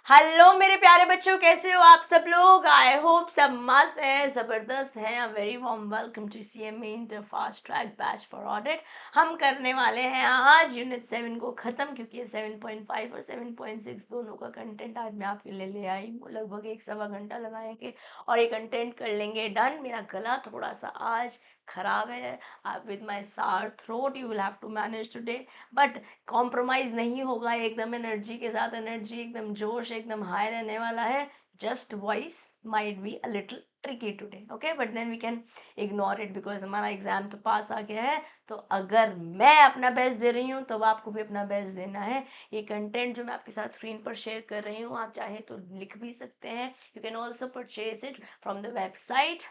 Hello मेरे प्यारे बच्चों, कैसे हो आप सब लोग। आई होप सब मस्त हैं, ज़बरदस्त हैं। A very warm welcome to CMA inter fast track batch for audit. हम करने वाले हैं आज यूनिट 7 को ख़त्म, क्योंकि ये 7.5 और 7.6 दोनों का कंटेंट आज मैं आपके लिए ले आई हूँ। लगभग 1 सवा घंटा लगाएंगे और ये कंटेंट कर लेंगे डन। मेरा गला थोड़ा सा आज खराब है, with my sore throat you will have to manage today, but compromise नहीं होगा। एकदम एनर्जी के साथ, एनर्जी एकदम जोश एकदम हाई रहने वाला है। Just voice might be a little tricky today, okay, but then we can ignore it because हमारा एग्जाम तो पास आ गया है। तो अगर मैं अपना बेस्ट दे रही हूँ तो आपको भी अपना बेस्ट देना है। ये कंटेंट जो मैं आपके साथ स्क्रीन पर शेयर कर रही हूँ, आप चाहे तो लिख भी सकते हैं। You can also purchase it from the website.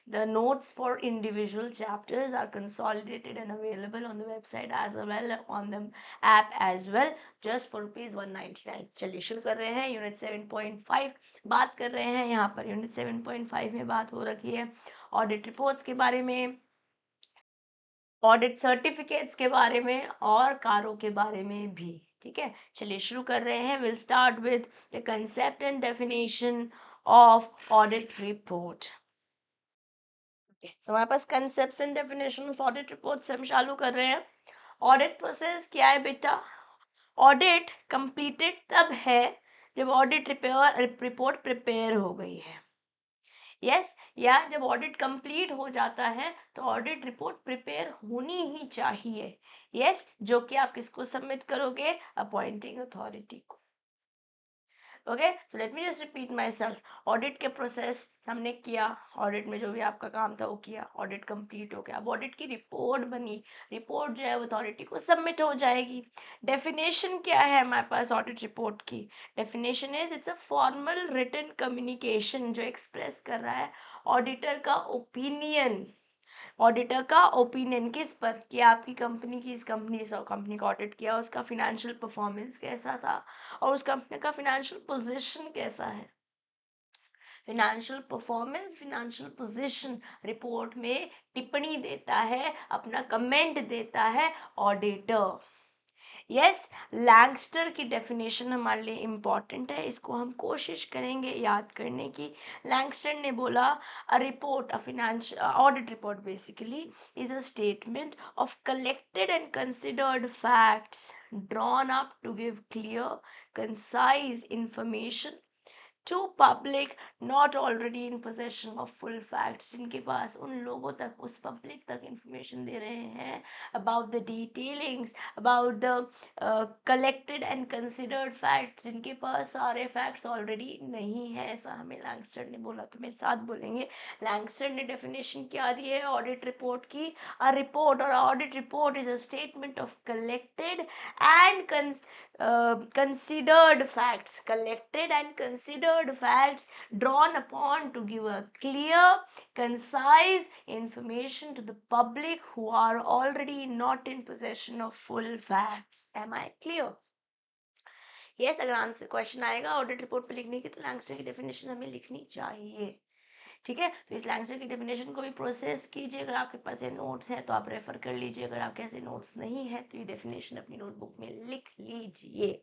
The notes for individual chapters are consolidated and available on the website as well on the app as well, just for ₹199. चलिए शुरू कर रहे हैं। यूनिट 7.5 बात कर रहे हैं। यहाँ पर यूनिट 7.5 में बात हो रखी है ऑडिट रिपोर्ट्स के बारे में, ऑडिट सर्टिफिकेट्स के बारे में और कारों के बारे में भी। ठीक है, चलिए शुरू कर रहे हैं। Will start with the concept and definition of audit report. तो हमारे पास concept and definition of audit report से हम चालू कर रहे हैं। ऑडिट प्रोसेस क्या है बेटा? ऑडिट कंप्लीटेड तब है जब ऑडिट रिपोर्ट प्रिपेयर हो गई है। यस, या जब ऑडिट कंप्लीट हो जाता है तो ऑडिट रिपोर्ट प्रिपेयर होनी ही चाहिए। यस, जो कि आप किसको सबमिट करोगे? अपॉइंटिंग अथॉरिटी को। Okay, so let me just repeat my self. Audit के प्रोसेस हमने किया, ऑडिट में जो भी आपका काम था वो किया, ऑडिट कंप्लीट हो गया, अब ऑडिट की रिपोर्ट बनी। रिपोर्ट जो है वो अथॉरिटी को सबमिट हो जाएगी। डेफिनेशन क्या है हमारे पास ऑडिट रिपोर्ट की? Definition is it's a formal written communication जो एक्सप्रेस कर रहा है ऑडिटर का ओपिनियन। ऑडिटर का ओपिनियन किस पर? कि आपकी कंपनी की, इस कंपनी का ऑडिट किया, उसका फिनेंशियल परफॉर्मेंस कैसा था और उस कंपनी का फिनेंशियल पोजीशन कैसा है। Financial performance, financial position report में टिप्पणी देता है, अपना कमेंट देता है ऑडिटर। यस, लैंगस्टर की डेफिनेशन हमारे लिए इम्पॉर्टेंट है, इसको हम कोशिश करेंगे याद करने की। लैंगस्टर ने बोला a report, a financial audit report basically is a statement of collected and considered facts drawn up to give clear, concise information to public not already in possession of full facts, जिनके पास, उन लोगों तक, उस public तक information दे रहे हैं about the detailings, about the collected and considered facts, जिनके पास सारे facts already नहीं है। ऐसा हमें लैंगस्टर ने बोला। तो मेरे साथ बोलेंगे, लैंगस्टर ने डेफिनेशन क्या दी है ऑडिट रिपोर्ट की? अ रिपोर्ट और audit report is a statement of collected and considered facts, collected and considered facts drawn upon to give a clear, concise information to the public who are already not in possession of full facts. Am I clear? Yes, अगर answer question आएगा audit report पे लिखने की तो लैंगस्टर की definition हमें लिखनी चाहिए। ठीक है, तो इस लैंगस्टर की डेफिनेशन को भी प्रोसेस कीजिए। अगर आपके पास ये नोट्स हैं तो आप रेफर कर लीजिए, अगर आपके ऐसे नोट्स नहीं है तो ये डेफिनेशन अपनी नोटबुक में लिख लीजिए।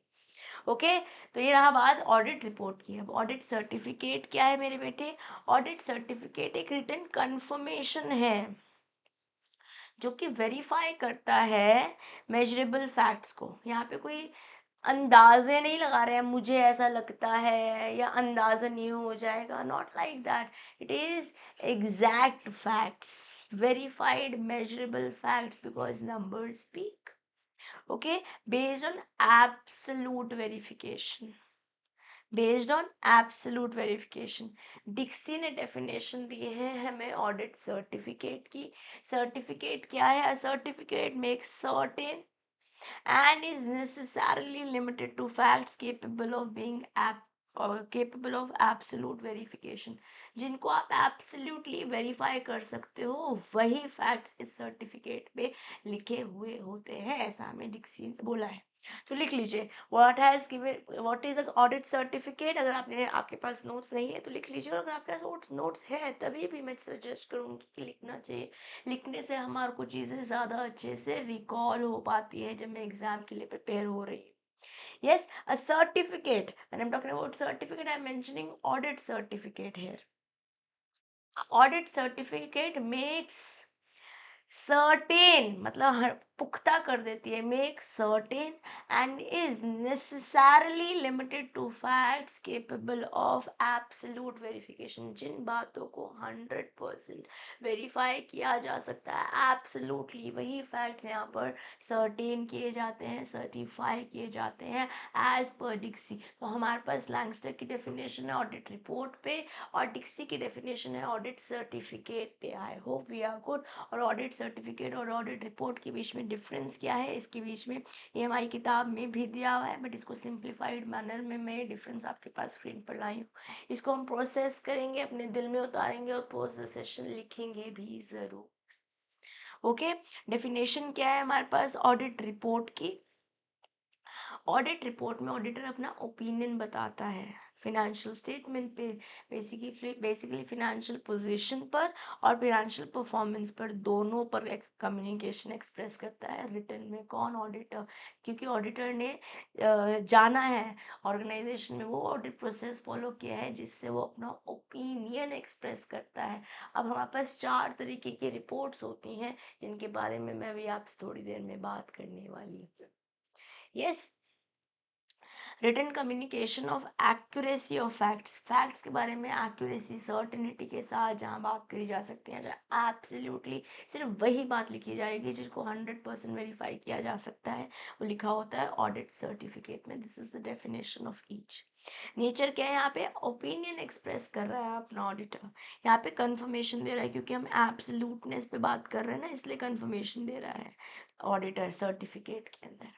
ओके, तो ये रहा बात ऑडिट रिपोर्ट की। अब ऑडिट सर्टिफिकेट क्या है मेरे बेटे? ऑडिट सर्टिफिकेट एक रिटन कंफर्मेशन है जो कि वेरीफाई करता है मेजरेबल फैक्ट्स को। यहाँ पे कोई अंदाजे नहीं लगा रहे हैं, मुझे ऐसा लगता है या अंदाजा नहीं हो जाएगा, not like that. It is exact facts, verified measurable facts because numbers speak. Okay, based on absolute verification, based on absolute verification. Dicksee ने डेफिनेशन दी है हमें ऑडिट सर्टिफिकेट की। सर्टिफिकेट क्या है? A certificate makes certain and is necessarily limited to facts capable of being capable of absolute verification. जिनको आप absolutely verify कर सकते हो वही facts इस सर्टिफिकेट पे लिखे हुए होते हैं, ऐसा हमें डिक्सी ने बोला है। तो लिख लीजिए, व्हाट इज ऑडिट सर्टिफिकेट। अगर आपके पास नोट्स नहीं है तो लिख लीजिए, और अगर आपके पास नोट्स है तभी भी मैं सजेस्ट करूँगी कि लिखना चाहिए। लिखने से हमारे को चीज़ें ज़्यादा अच्छे से रिकॉल हो पाती है जब मैं एग्ज़ाम के लिए प्रिपेयर हो रही हूँ। Yes, a certificate. When I'm talking about certificate, I'm mentioning audit certificate here. Audit certificate makes certain मतलब पुख्ता कर देती है, make certain and is necessarily limited to facts capable of absolute verification, जिन बातों को 100% वेरीफाई किया जा सकता है एब्सोल्युटली, वही फैक्ट्स यहाँ पर सर्टेन किए जाते हैं, सर्टिफाई किए जाते हैं एज पर डिक्सी। तो हमारे पास लैंगस्टर की डेफिनेशन है ऑडिट रिपोर्ट पे और डिक्सी की डेफिनेशन है ऑडिट सर्टिफिकेट पे। I hope we are good. और ऑडिट सर्टिफिकेट और ऑडिट रिपोर्ट के बीच में डिफरेंस क्या है, इसके बीच में ये हमारी किताब में भी दिया हुआ है, बट इसको सिंप्लीफाइड मैनर में मैं डिफरेंस आपके पास स्क्रीन पर लाई हूँ। इसको हम प्रोसेस करेंगे, अपने दिल में उतारेंगे और पोस्ट सेशन लिखेंगे भी ज़रूर। ओके, डेफिनेशन क्या है हमारे पास ऑडिट रिपोर्ट की। ऑडिट रिपोर्ट में ऑडिटर अपना ओपिनियन बताता है फिनेंशियल स्टेटमेंट पे, बेसिकली फिनेंशियल पोजीशन पर और फिनेंशियल परफॉर्मेंस पर, दोनों पर कम्युनिकेशन एक्सप्रेस करता है रिटर्न में। कौन? ऑडिटर, क्योंकि ऑडिटर ने जाना है ऑर्गेनाइजेशन में, वो ऑडिट प्रोसेस फॉलो किया है जिससे वो अपना ओपिनियन एक्सप्रेस करता है। अब हमारे पास 4 तरीके की रिपोर्ट्स होती हैं जिनके बारे में मैं भी आपसे थोड़ी देर में बात करने वाली हूँ। Yes, written communication of accuracy of facts, facts के बारे में एक्यूरेसी सर्टेनिटी के साथ जहाँ बात करी जा सकती है, जहाँ एब्सोल्युटली सिर्फ वही बात लिखी जाएगी जिसको 100% वेरीफाई किया जा सकता है, वो लिखा होता है ऑडिट सर्टिफिकेट में। This is the definition of each. Nature क्या है यहाँ पे? ओपिनियन एक्सप्रेस कर रहा है अपना ऑडिटर, यहाँ पे कंफर्मेशन दे रहा है, क्योंकि हम एब्सोल्यूटनेस पे बात कर रहे हैं ना, इसलिए कंफर्मेशन दे रहा है ऑडिटर सर्टिफिकेट के अंदर।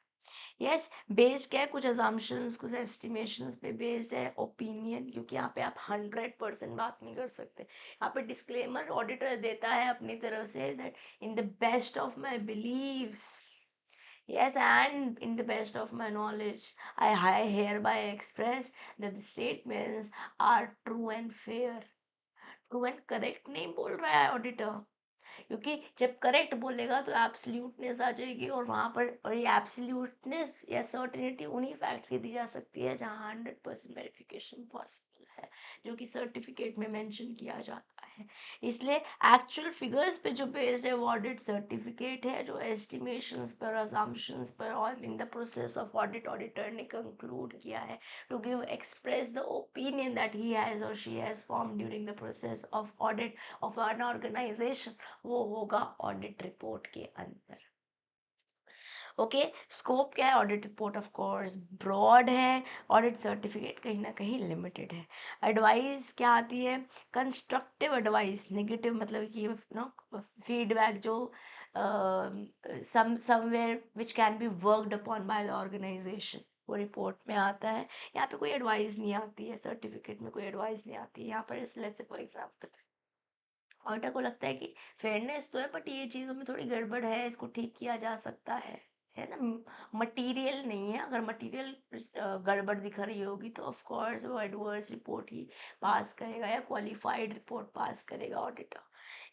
यस, बेस्ड क्या है? कुछ अजम्पशंस, कुछ एस्टिमेशंस पे बेस्ड है ओपिनियन, क्योंकि यहाँ पे आप 100% बात नहीं कर सकते। यहाँ पे डिस्क्लेमर ऑडिटर देता है अपनी तरफ से that in the best of my beliefs, yes, and in the best of my knowledge I hereby express that the statements are true and fair। True and correct नहीं बोल रहा है ऑडिटर, क्योंकि जब करेक्ट बोलेगा तो एब्सोल्यूटनेस आ जाएगी, और वहाँ पर, और ये एब्सोल्यूटनेस या सर्टेनिटी उन्हीं फैक्ट्स की दी जा सकती है जहाँ 100% वेरिफिकेशन पॉसिबल है, जो कि सर्टिफिकेट में मेंशन किया जाता है। इसलिए एक्चुअल फिगर्स पे जो बेस्ड है वो ऑडिट सर्टिफिकेट है, जो एस्टिमेशंस पर, अजम्पशंस पर और in the process of audit auditor ने कंक्लूड किया है to give express the opinion that he has or she has form during the process of audit of an organisation, वो होगा ऑडिट रिपोर्ट के अंदर। ओके, स्कोप क्या है? Audit report of course broad है, ऑडिट सर्टिफिकेट कहीं ना कहीं लिमिटेड है। एडवाइस क्या आती है? कंस्ट्रक्टिव एडवाइस, नेगेटिव मतलब कि नो फीडबैक जो somewhere which can be worked upon by the organisation, वो रिपोर्ट में आता है। यहाँ पे कोई एडवाइस नहीं आती है, सर्टिफिकेट में कोई एडवाइस नहीं आती है। यहाँ पर let's say for example auditor को लगता है कि फेयरनेस तो है बट ये चीज़ों में थोड़ी गड़बड़ है, इसको ठीक किया जा सकता है ना। मटेरियल नहीं है, अगर मटेरियल गड़बड़ दिख रही होगी तो ऑफ कोर्स वो एडवर्स रिपोर्ट ही पास करेगा या क्वालिफाइड रिपोर्ट पास करेगा ऑडिटर।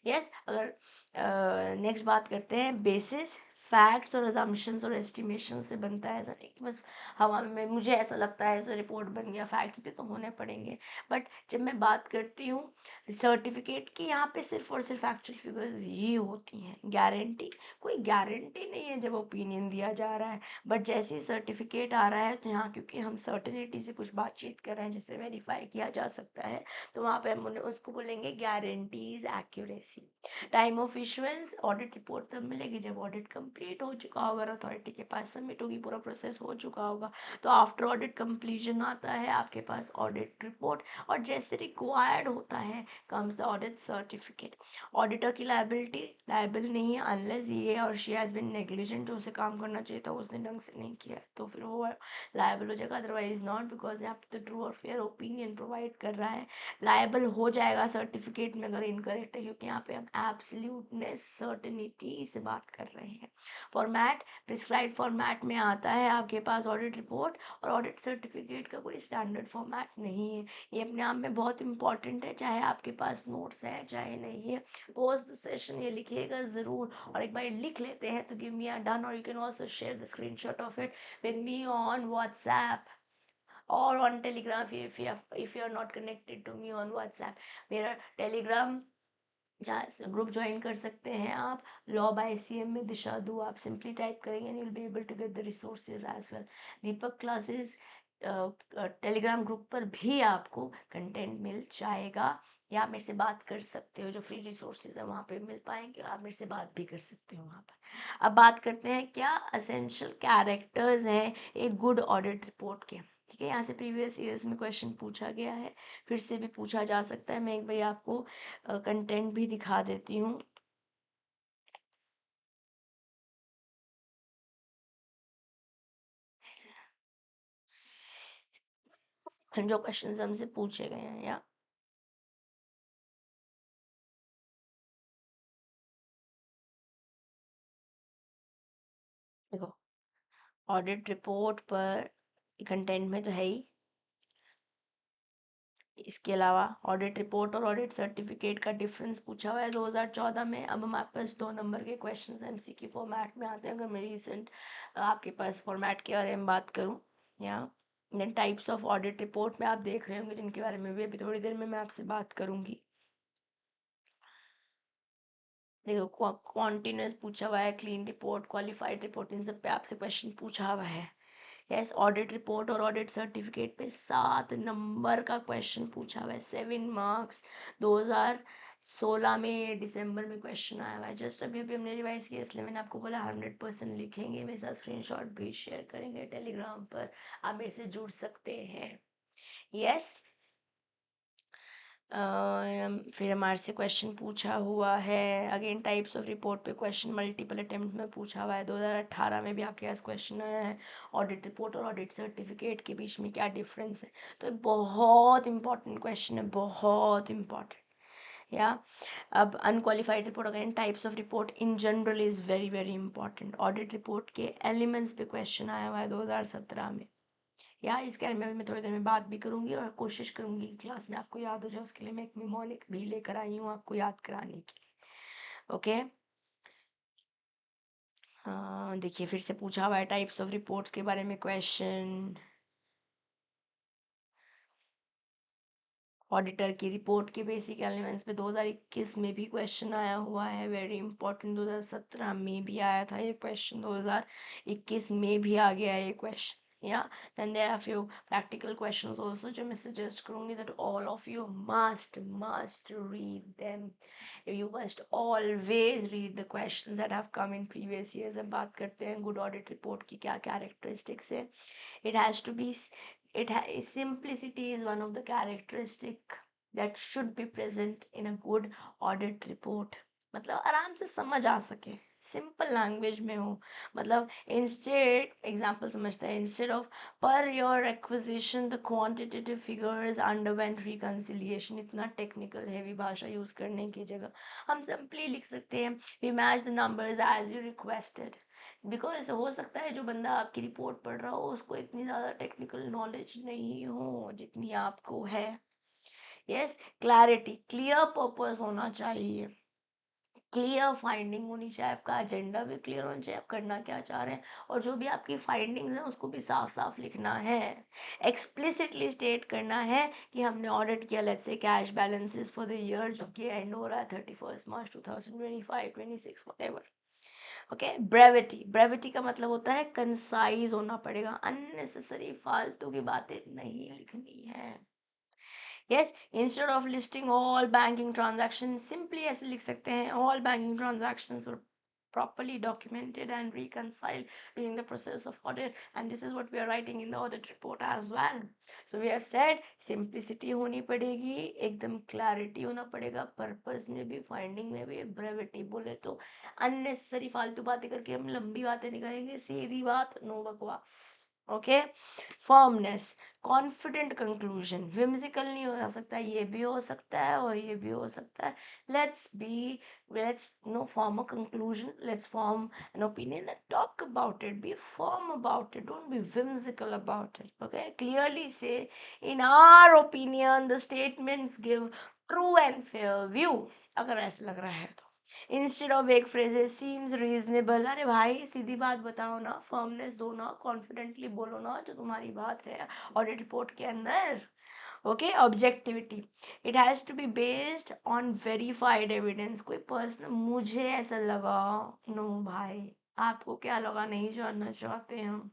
यस, अगर नेक्स्ट बात करते हैं बेसिस, फैक्ट्स और अजम्पशंस और एस्टिमेशन से बनता है, ऐसा नहीं कि बस हवा में मुझे ऐसा लगता है ऐसा रिपोर्ट बन गया, फैक्ट्स भी तो होने पड़ेंगे। बट जब मैं बात करती हूँ सर्टिफिकेट की, यहाँ पे सिर्फ और सिर्फ एक्चुअल फिगर्स ही होती हैं। गारंटी, कोई गारंटी नहीं है जब ओपिनियन दिया जा रहा है, बट जैसे ही सर्टिफिकेट आ रहा है तो यहाँ क्योंकि हम सर्टेनिटी से कुछ बातचीत कर रहे हैं जिससे वेरीफाई किया जा सकता है, तो वहाँ पे हम उसको बोलेंगे guarantees accuracy. Time of issuance, audit report तब मिलेगी जब ऑडिट कंप्लीट हो चुका होगा, अथॉरिटी के पास सबमिट होगी, पूरा प्रोसेस हो चुका होगा। तो आफ्टर ऑडिट कंप्लीशन आता है आपके पास ऑडिट रिपोर्ट, और जैसे रिक्वायर्ड होता है comes the audit certificate. Auditor की लायबिलिटी, लायबल नहीं है अनलेस ये और शी हैज़ बीन नेग्लिजेंट, जो उसे काम करना चाहिए था उसने ढंग से नहीं किया है तो फिर वो लायबल हो जाएगा, अदरवाइज नॉट, बिकॉज यहाँ पे तो ट्रू और फेयर ओपिनियन प्रोवाइड कर रहा है। लायबल हो जाएगा सर्टिफिकेट में अगर इनकरेक्ट है, क्योंकि यहाँ पे हम एब्सोल्यूटनेस सर्टेनिटी से बात कर रहे हैं। फॉर्मेट प्रिस्क्राइब फॉर्मेट में आता है आपके पास ऑडिट रिपोर्ट, और ऑडिट सर्टिफिकेट का कोई स्टैंडर्ड फॉर्मेट नहीं है। ये अपने आप में बहुत इंपॉर्टेंट है, चाहे आपके पास नोट्स है चाहे नहीं है, पोस्ट द सेशन ये लिखिएगा ज़रूर। और एक बार लिख लेते हैं तो गिव मी अ डन, और you can also share the screenshot of it with me on WhatsApp or on telegram if you are not connected to me on whatsapp। मेरा टेलीग्राम ग्रुप ज्वाइन कर सकते हैं आप, law by CM में दिशा दू आप सिंपली टाइप करेंगे and you will be able to get the resources as well. Deepak classes Telegram group पर भी आपको कंटेंट मिल जाएगा, या आप मेरे से बात कर सकते हो, जो फ्री रिसोर्सेज है वहाँ पे मिल पाएंगे, आप मेरे से बात भी कर सकते हो वहाँ पर। अब बात करते हैं क्या असेंशियल कैरेक्टर्स हैं एक गुड ऑडिट रिपोर्ट के। ठीक है, यहाँ से प्रीवियस ईयर्स में क्वेश्चन पूछा गया है, फिर से भी पूछा जा सकता है। मैं एक बार आपको कंटेंट भी दिखा देती हूँ। जो क्वेश्चन हमसे पूछे गए हैं, या देखो ऑडिट रिपोर्ट पर कंटेंट में तो है ही, इसके अलावा ऑडिट रिपोर्ट और ऑडिट सर्टिफिकेट का डिफरेंस पूछा हुआ है 2014 में। अब हमारे पास 2 नंबर के क्वेश्चन एमसीक्यू फॉर्मेट में आते हैं। अगर मैं रिसेंट आपके पास फॉर्मेट के बारे में बात करूँ, या then types of audit report में आप देख रहे होंगे, जिनके बारे में भी अभी थोड़ी देर में मैं आपसे बात करूँगी। देखो कॉन्टिन्यूस पूछा हुआ है, क्लीन रिपोर्ट, क्वालिफाइड रिपोर्ट, इन सब पे आपसे क्वेश्चन पूछा हुआ है। यस, ऑडिट रिपोर्ट और ऑडिट सर्टिफिकेट पे 7 नंबर का क्वेश्चन पूछा हुआ है, 7 मार्क्स। 2016 में दिसंबर में क्वेश्चन आया हुआ है। जस्ट अभी अभी हमने रिवाइज किया, इसलिए मैंने आपको बोला 100% लिखेंगे, मेरे साथ स्क्रीनशॉट भी शेयर करेंगे टेलीग्राम पर, आप मेरे से जुड़ सकते हैं। यस, फिर हमारे से क्वेश्चन पूछा हुआ है अगेन टाइप्स ऑफ रिपोर्ट पे क्वेश्चन मल्टीपल अटेम्प्ट में पूछा हुआ है। 2018 में भी आपके पास क्वेश्चन आया है, ऑडिट रिपोर्ट और ऑडिट सर्टिफिकेट के बीच में क्या डिफरेंस है। तो बहुत इंपॉर्टेंट क्वेश्चन है, बहुत इंपॉर्टेंट। या अब unqualified report again types of report in general is very very important. Audit report के एलिमेंट्स पे क्वेश्चन आया हुआ है 2017 में, या इसके बारे में मैं थोड़ी देर में बात भी करूंगी, और कोशिश करूंगी कि क्लास में आपको याद हो जाए। उसके लिए मैं एक निमोनिक भी लेकर आई हूँ आपको याद कराने के लिए। ओके, हाँ देखिए फिर से पूछा हुआ है टाइप्स ऑफ रिपोर्ट्स के बारे में क्वेश्चन। ऑडिटर की रिपोर्ट के बेसिक एलिमेंट्स पे 2021 में भी क्वेश्चन आया हुआ है, वेरी इंपॉर्टेंट। 2017 में भी आया था ये क्वेश्चन, 2021 में भी आ गया ये क्वेश्चन। या then there are few practical questions also, जो मैं suggest करूँगी that all of you must read them। You must always read the questions that have come in previous years। अब बात करते हैं गुड ऑडिट रिपोर्ट की क्या कैरेक्टरिस्टिक्स है। it has to be simplicity is one of the characteristic that should be present in a good audit report। मतलब आराम से समझ आ सके, सिंपल लैंग्वेज में हो। मतलब इंस्टेड एग्जांपल समझते हैं, instead of per your acquisition the quantitative figures underwent reconciliation, इतना टेक्निकल हैवी भाषा यूज करने की जगह हम सिंपली लिख सकते हैं we match the numbers as you requested. Because हो सकता है जो बंदा आपकी रिपोर्ट पढ़ रहा हो उसको इतनी ज़्यादा टेक्निकल नॉलेज नहीं हो जितनी आपको है। यस, क्लैरिटी, क्लियर पर्पस होना चाहिए, क्लियर फाइंडिंग होनी चाहिए, आपका एजेंडा भी क्लियर होना चाहिए, आप करना क्या चाह रहे हैं, और जो भी आपकी फाइंडिंग्स हैं उसको भी साफ साफ लिखना है। एक्सप्लिसिटली स्टेट करना है कि हमने ऑडिट किया let's say cash balances for the year जो कि एंड हो रहा है 31 मार्च 2025 26 व्हाटएवर। ओके, ब्रेविटी, ब्रेविटी का मतलब होता है कंसाइज होना पड़ेगा, अननेसेसरी फालतू की बातें नहीं लिखनी है। Yes, instead of listing all banking transaction simply ऐसे लिख सकते हैं all banking transactions were properly documented and reconciled during the process of audit, and this is what we are writing in the audit report as well। So we have said simplicity होनी पड़ेगी, एकदम clarity होना पड़ेगा, purpose में भी finding में भी। brevity बोले तो unnecessary फालतू बातें करके हम लंबी बातें नहीं करेंगे, सीधी बात, नो बकवास। Okay, firmness, confident conclusion, whimsical नहीं हो सकता, ये भी हो सकता है और ये भी हो सकता है. Let's no form a conclusion, let's form an opinion and talk about it. Be firm about it, don't be whimsical about it. Okay, clearly say, in our opinion the statements give true and fair view. अगर ऐसा लग रहा है तो instead of एक phrases seems reasonable. अरे भाई सीधी बात बताओ ना, फर्मनेस दो ना, कॉन्फिडेंटली बोलो ना जो तुम्हारी बात है ऑडिट रिपोर्ट के अंदर. Okay, objectivity, it has to be based on verified evidence. कोई पर्सन मुझे ऐसा लगा, नो भाई, आपको क्या लगा नहीं जानना चाहते हम.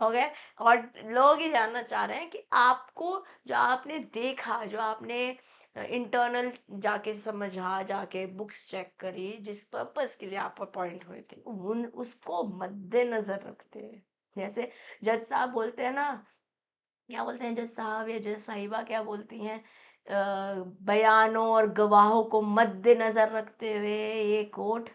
ओके, और लोग ही जानना चाह रहे हैं कि आपको जो आपने देखा, जो आपने इंटरनल जाके समझा, जाके बुक्स चेक करी, जिस पर्पस के लिए आप अपॉइंट हुए थे, उन उसको मद्देनजर रखते हैं. जैसे जज साहब बोलते हैं ना, क्या बोलते हैं जज साहब या जज साहिबा, क्या बोलती हैं, बयानों और गवाहों को मद्देनजर रखते हुए ये कोर्ट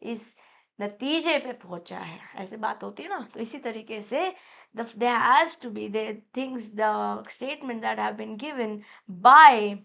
इस नतीजे पे पहुंचा है. ऐसे बात होती है ना. तो इसी तरीके से there has to be the things, the statement that have been given by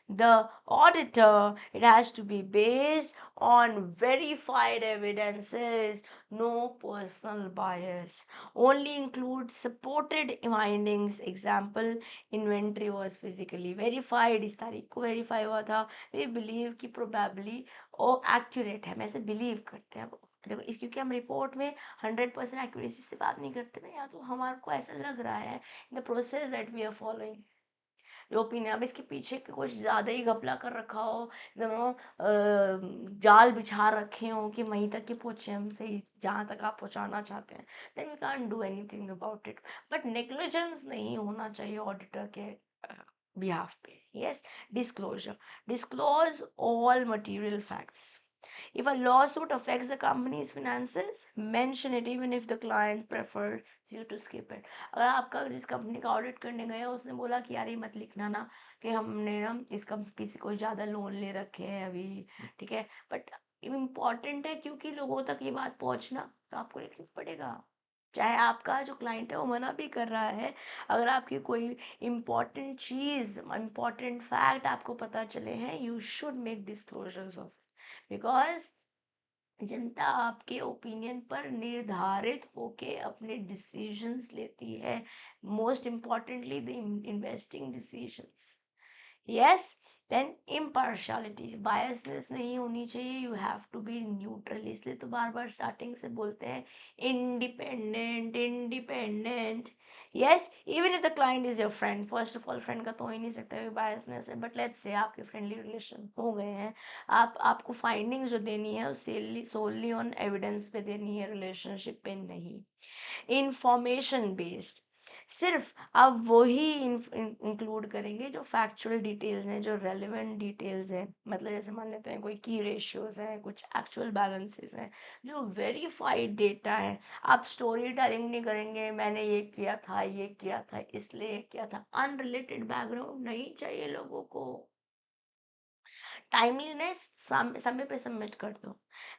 the auditor, it has to be based on verified evidences, no personal bias, only include supported findings. Example, inventory was physically verified, इस तारीख को verify हुआ था, we believe कि probably वो accurate है. हम ऐसे बिलीव करते हैं. देखो इस, क्योंकि हम रिपोर्ट में 100% एक्यूरेसी से बात नहीं करते ना, या तो हमारे को ऐसा लग रहा है the process that we are following, जो ओपिनियन, अब इसके पीछे कुछ ज़्यादा ही घपला कर रखा हो, जाल बिछा रखे हो कि वहीं तक ही पहुँचे हम सही, जहाँ तक आप पहुँचाना चाहते हैं, then we can't do anything about it. But negligence नहीं होना चाहिए ऑडिटर के बिहाफ पे. Yes, disclosure, disclose all material facts. If a lawsuit affects the company's finances, mention it even if the client prefers you to skip it. अगर आपका जिस company का audit करने गए उसने बोला कि यार ये मत लिखना ना कि हमने ना इस किसी को ज़्यादा लोन ले रखे हैं अभी, ठीक है, बट इम्पॉर्टेंट है क्योंकि लोगों तक ये बात पहुंचना, तो आपको लिखना पड़ेगा. चाहे आपका जो क्लाइंट है वो मना भी कर रहा है, अगर आपकी कोई इम्पॉर्टेंट चीज़, इम्पॉर्टेंट फैक्ट आपको पता चले हैं, you should make disclosures of, because जनता आपके ओपिनियन पर निर्धारित होके अपने डिसीजंस लेती है, most importantly the investing decisions. Yes, then impartiality, biasness नहीं होनी चाहिए, you have to be neutral. इसलिए तो बार बार स्टार्टिंग से बोलते हैं independent, independent. Yes, even if the client is your friend, first of all friend का तो हो ही नहीं सकता बायसनेस है, बट लेट्स से आपके फ्रेंडली रिलेशन हो गए हैं, आपको फाइंडिंग्स जो देनी है वो सोलली ऑन एविडेंस पे देनी है, रिलेशनशिप पे नहीं. इंफॉर्मेशन बेस्ड, सिर्फ आप वही इंक्लूड करेंगे जो फैक्चुअल डिटेल्स हैं, जो रेलेवेंट डिटेल्स हैं. मतलब जैसे मान लेते हैं कोई की रेशियोज हैं, कुछ एक्चुअल बैलेंसेस हैं, जो वेरीफाइड डेटा है. आप स्टोरी टेलिंग नहीं करेंगे, मैंने ये किया था, ये किया था, इसलिए ये किया था. अनरिलेटेड बैकग्राउंड नहीं चाहिए लोगों को. टाइमलीनेस, समय पे सबमिट कर दो.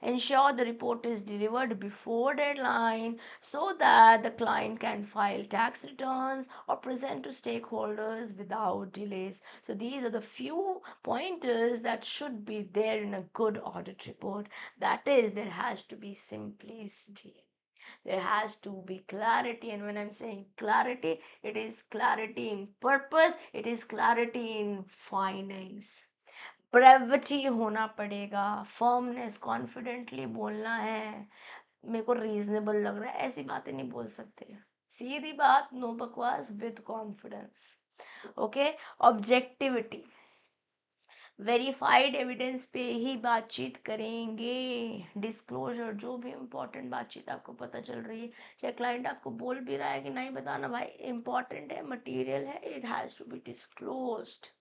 Ensure the report is delivered before deadline so that the client can file tax returns or present to stakeholders without delays. So these are the few pointers that should be there in a good audit report. That is, there has to be simplicity. There has to be clarity, and when I'm saying clarity, it is clarity in purpose, it is clarity in findings. Brevity होना पड़ेगा, firmness, confidently बोलना है, मेरे को reasonable लग रहा है, ऐसी बातें नहीं बोल सकते. सीधी बात, नो बकवास, with confidence. Okay, objectivity, verified evidence पे ही बातचीत करेंगे. डिस्क्लोजर, जो भी इम्पोर्टेंट बातचीत आपको पता चल रही है, चाहे क्लाइंट आपको बोल भी रहा है कि नहीं बताना भाई, इम्पोर्टेंट है, मटेरियल है, it has to be disclosed.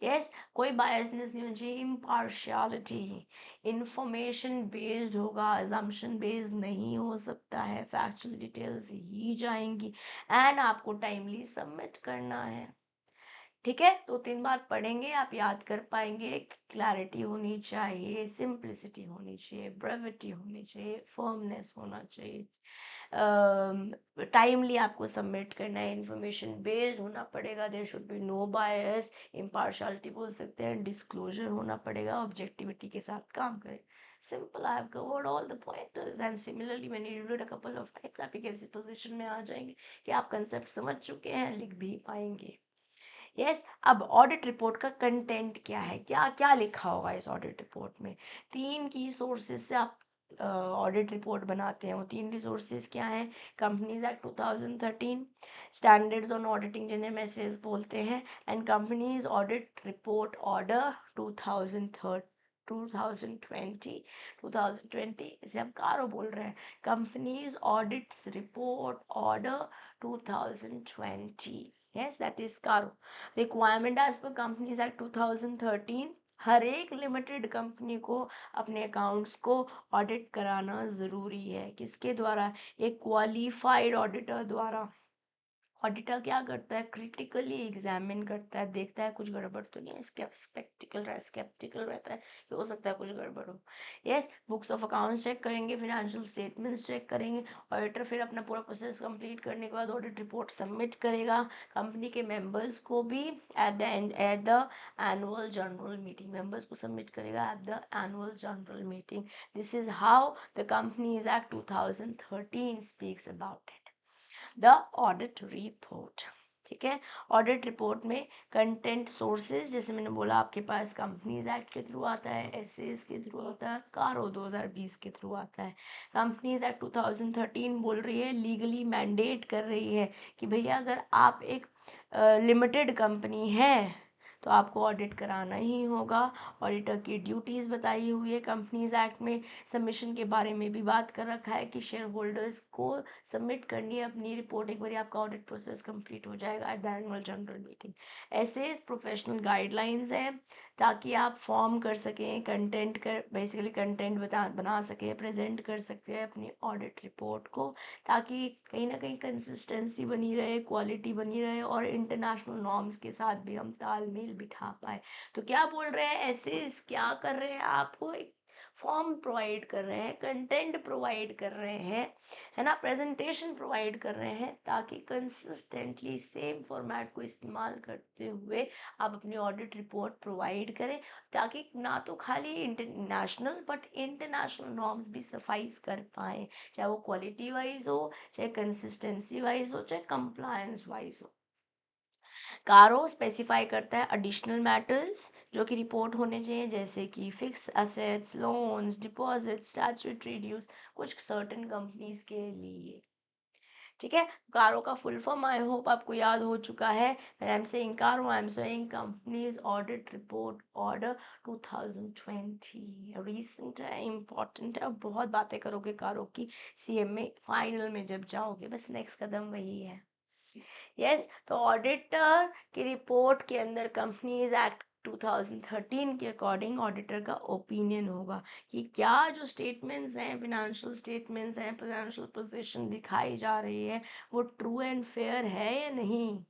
Yes, कोई बायसनेस नहीं होनी चाहिए. इम्पार्शियलिटी, इंफॉर्मेशन बेस्ड होगा, अजम्पशन बेस्ड नहीं हो सकता है, फैक्चुअल डिटेल्स ही जाएंगी, एंड आपको टाइमली सबमिट करना है. ठीक है, 2-3 बार पढ़ेंगे, आप याद कर पाएंगे. क्लैरिटी होनी चाहिए, सिंप्लिसिटी होनी चाहिए, ब्रेविटी होनी चाहिए, फर्मनेस होना चाहिए. टाइमली आपको सबमिट करना है, इंफॉर्मेशन बेस्ड होना पड़ेगा, there should be no bias, impartiality बोल सकते हैं, डिस्क्लोजर होना पड़ेगा, ऑब्जेक्टिविटी के साथ काम करें। Simple, I have covered all the pointers and similarly when you read a couple of times आप एक ऐसी पोजीशन में आ जाएंगे कि आप कंसेप्ट समझ चुके हैं, लिख भी पाएंगे। यस अब ऑडिट रिपोर्ट का कंटेंट क्या है, क्या क्या लिखा होगा इस ऑडिट रिपोर्ट में। 3 की सोर्सेज से आप ऑडिट रिपोर्ट बनाते हैं। वो 3 रिसोर्सेज क्या हैं, companies act 2013, standards on auditing जिन्हें मैसेज बोलते हैं, and companies audit report order 2020 इसे हम कारो बोल रहे हैं, companies audits report order 2020। yes that is caro requirement as per companies act 2013 हर एक लिमिटेड कंपनी को अपने अकाउंट्स को ऑडिट कराना ज़रूरी है। किसके द्वारा, एक क्वालिफाइड ऑडिटर द्वारा। ऑडिटर क्या करता है, क्रिटिकली एग्जामिन करता है, देखता है कुछ गड़बड़ तो नहीं है, स्केप्टिकल रहता है कि हो सकता है कुछ गड़बड़ हो। Yes books of accounts check करेंगे, फिनेंशियल स्टेटमेंट्स चेक करेंगे। ऑडिटर फिर अपना पूरा प्रोसेस कंप्लीट करने के बाद ऑडिट रिपोर्ट सबमिट करेगा कंपनी के मेंबर्स को भी at the annual general meeting, members को सबमिट करेगा at the annual general meeting. This is how the companies act 2013 speaks about it, the audit report. ठीक है, ऑडिट रिपोर्ट में content sources जैसे मैंने बोला आपके पास कंपनीज एक्ट के थ्रू आता है, एसएस के थ्रू आता है, कारो 2020 के थ्रू आता है। कंपनीज एक्ट 2013 बोल रही है, लीगली मैंडेट कर रही है कि भैया अगर आप एक लिमिटेड कंपनी है तो आपको ऑडिट कराना ही होगा। ऑडिटर की ड्यूटीज़ बताई हुई है कंपनीज एक्ट में। सबमिशन के बारे में भी बात कर रखा है कि शेयर होल्डर्स को सबमिट करनी है अपनी रिपोर्ट एक बार आपका ऑडिट प्रोसेस कंप्लीट हो जाएगा eight the annual general meeting. ऐसे प्रोफेशनल गाइडलाइंस हैं ताकि आप फॉर्म कर सकें, कंटेंट कर बेसिकली कंटेंट बना सकें, प्रेजेंट कर सकते हैं अपनी ऑडिट रिपोर्ट को, ताकि कहीं ना कहीं कंसिस्टेंसी बनी रहे, क्वालिटी बनी रहे और इंटरनेशनल नॉर्म्स के साथ भी हम तालमेल बिठा पाए। तो क्या बोल रहे हैं, ऐसे क्या कर रहे हैं, आपको एक फॉर्म प्रोवाइड कर रहे हैं, कंटेंट प्रोवाइड कर रहे हैं, है ना, प्रेजेंटेशन प्रोवाइड कर रहे हैं, ताकि कंसिस्टेंटली सेम फॉर्मेट को इस्तेमाल करते हुए आप अपनी ऑडिट रिपोर्ट प्रोवाइड करें, ताकि ना तो खाली इंटरनेशनल बट इंटरनेशनल नॉर्म्स भी सफाइस कर पाए, चाहे वो क्वालिटी वाइज हो, चाहे कंसिस्टेंसी वाइज हो, चाहे कंप्लायंस वाइज हो। कारो स्पेसिफाई करता है एडिशनल मैटर्स जो कि रिपोर्ट होने चाहिए, जैसे कि fix assets, loans, deposit, statutory dues, कुछ सर्टेन कंपनीज के लिए। ठीक है, कारो का फुल फॉर्म आई होप आपको याद हो चुका है। आई एम सेइंग कारो, आई am saying companies audit report order 2020। Recent है, इम्पॉर्टेंट है, बहुत बातें करोगे कारो की सीएम में फाइनल में जब जाओगे, बस नेक्स्ट कदम वही है। यस तो ऑडिटर की रिपोर्ट के अंदर कंपनीज एक्ट 2013 के अकॉर्डिंग ऑडिटर का ओपिनियन होगा कि क्या जो स्टेटमेंट्स हैं, फिनेंशियल स्टेटमेंट्स हैं, फाइनेंशियल पोजीशन दिखाई जा रही है वो ट्रू एंड फेयर है या नहीं।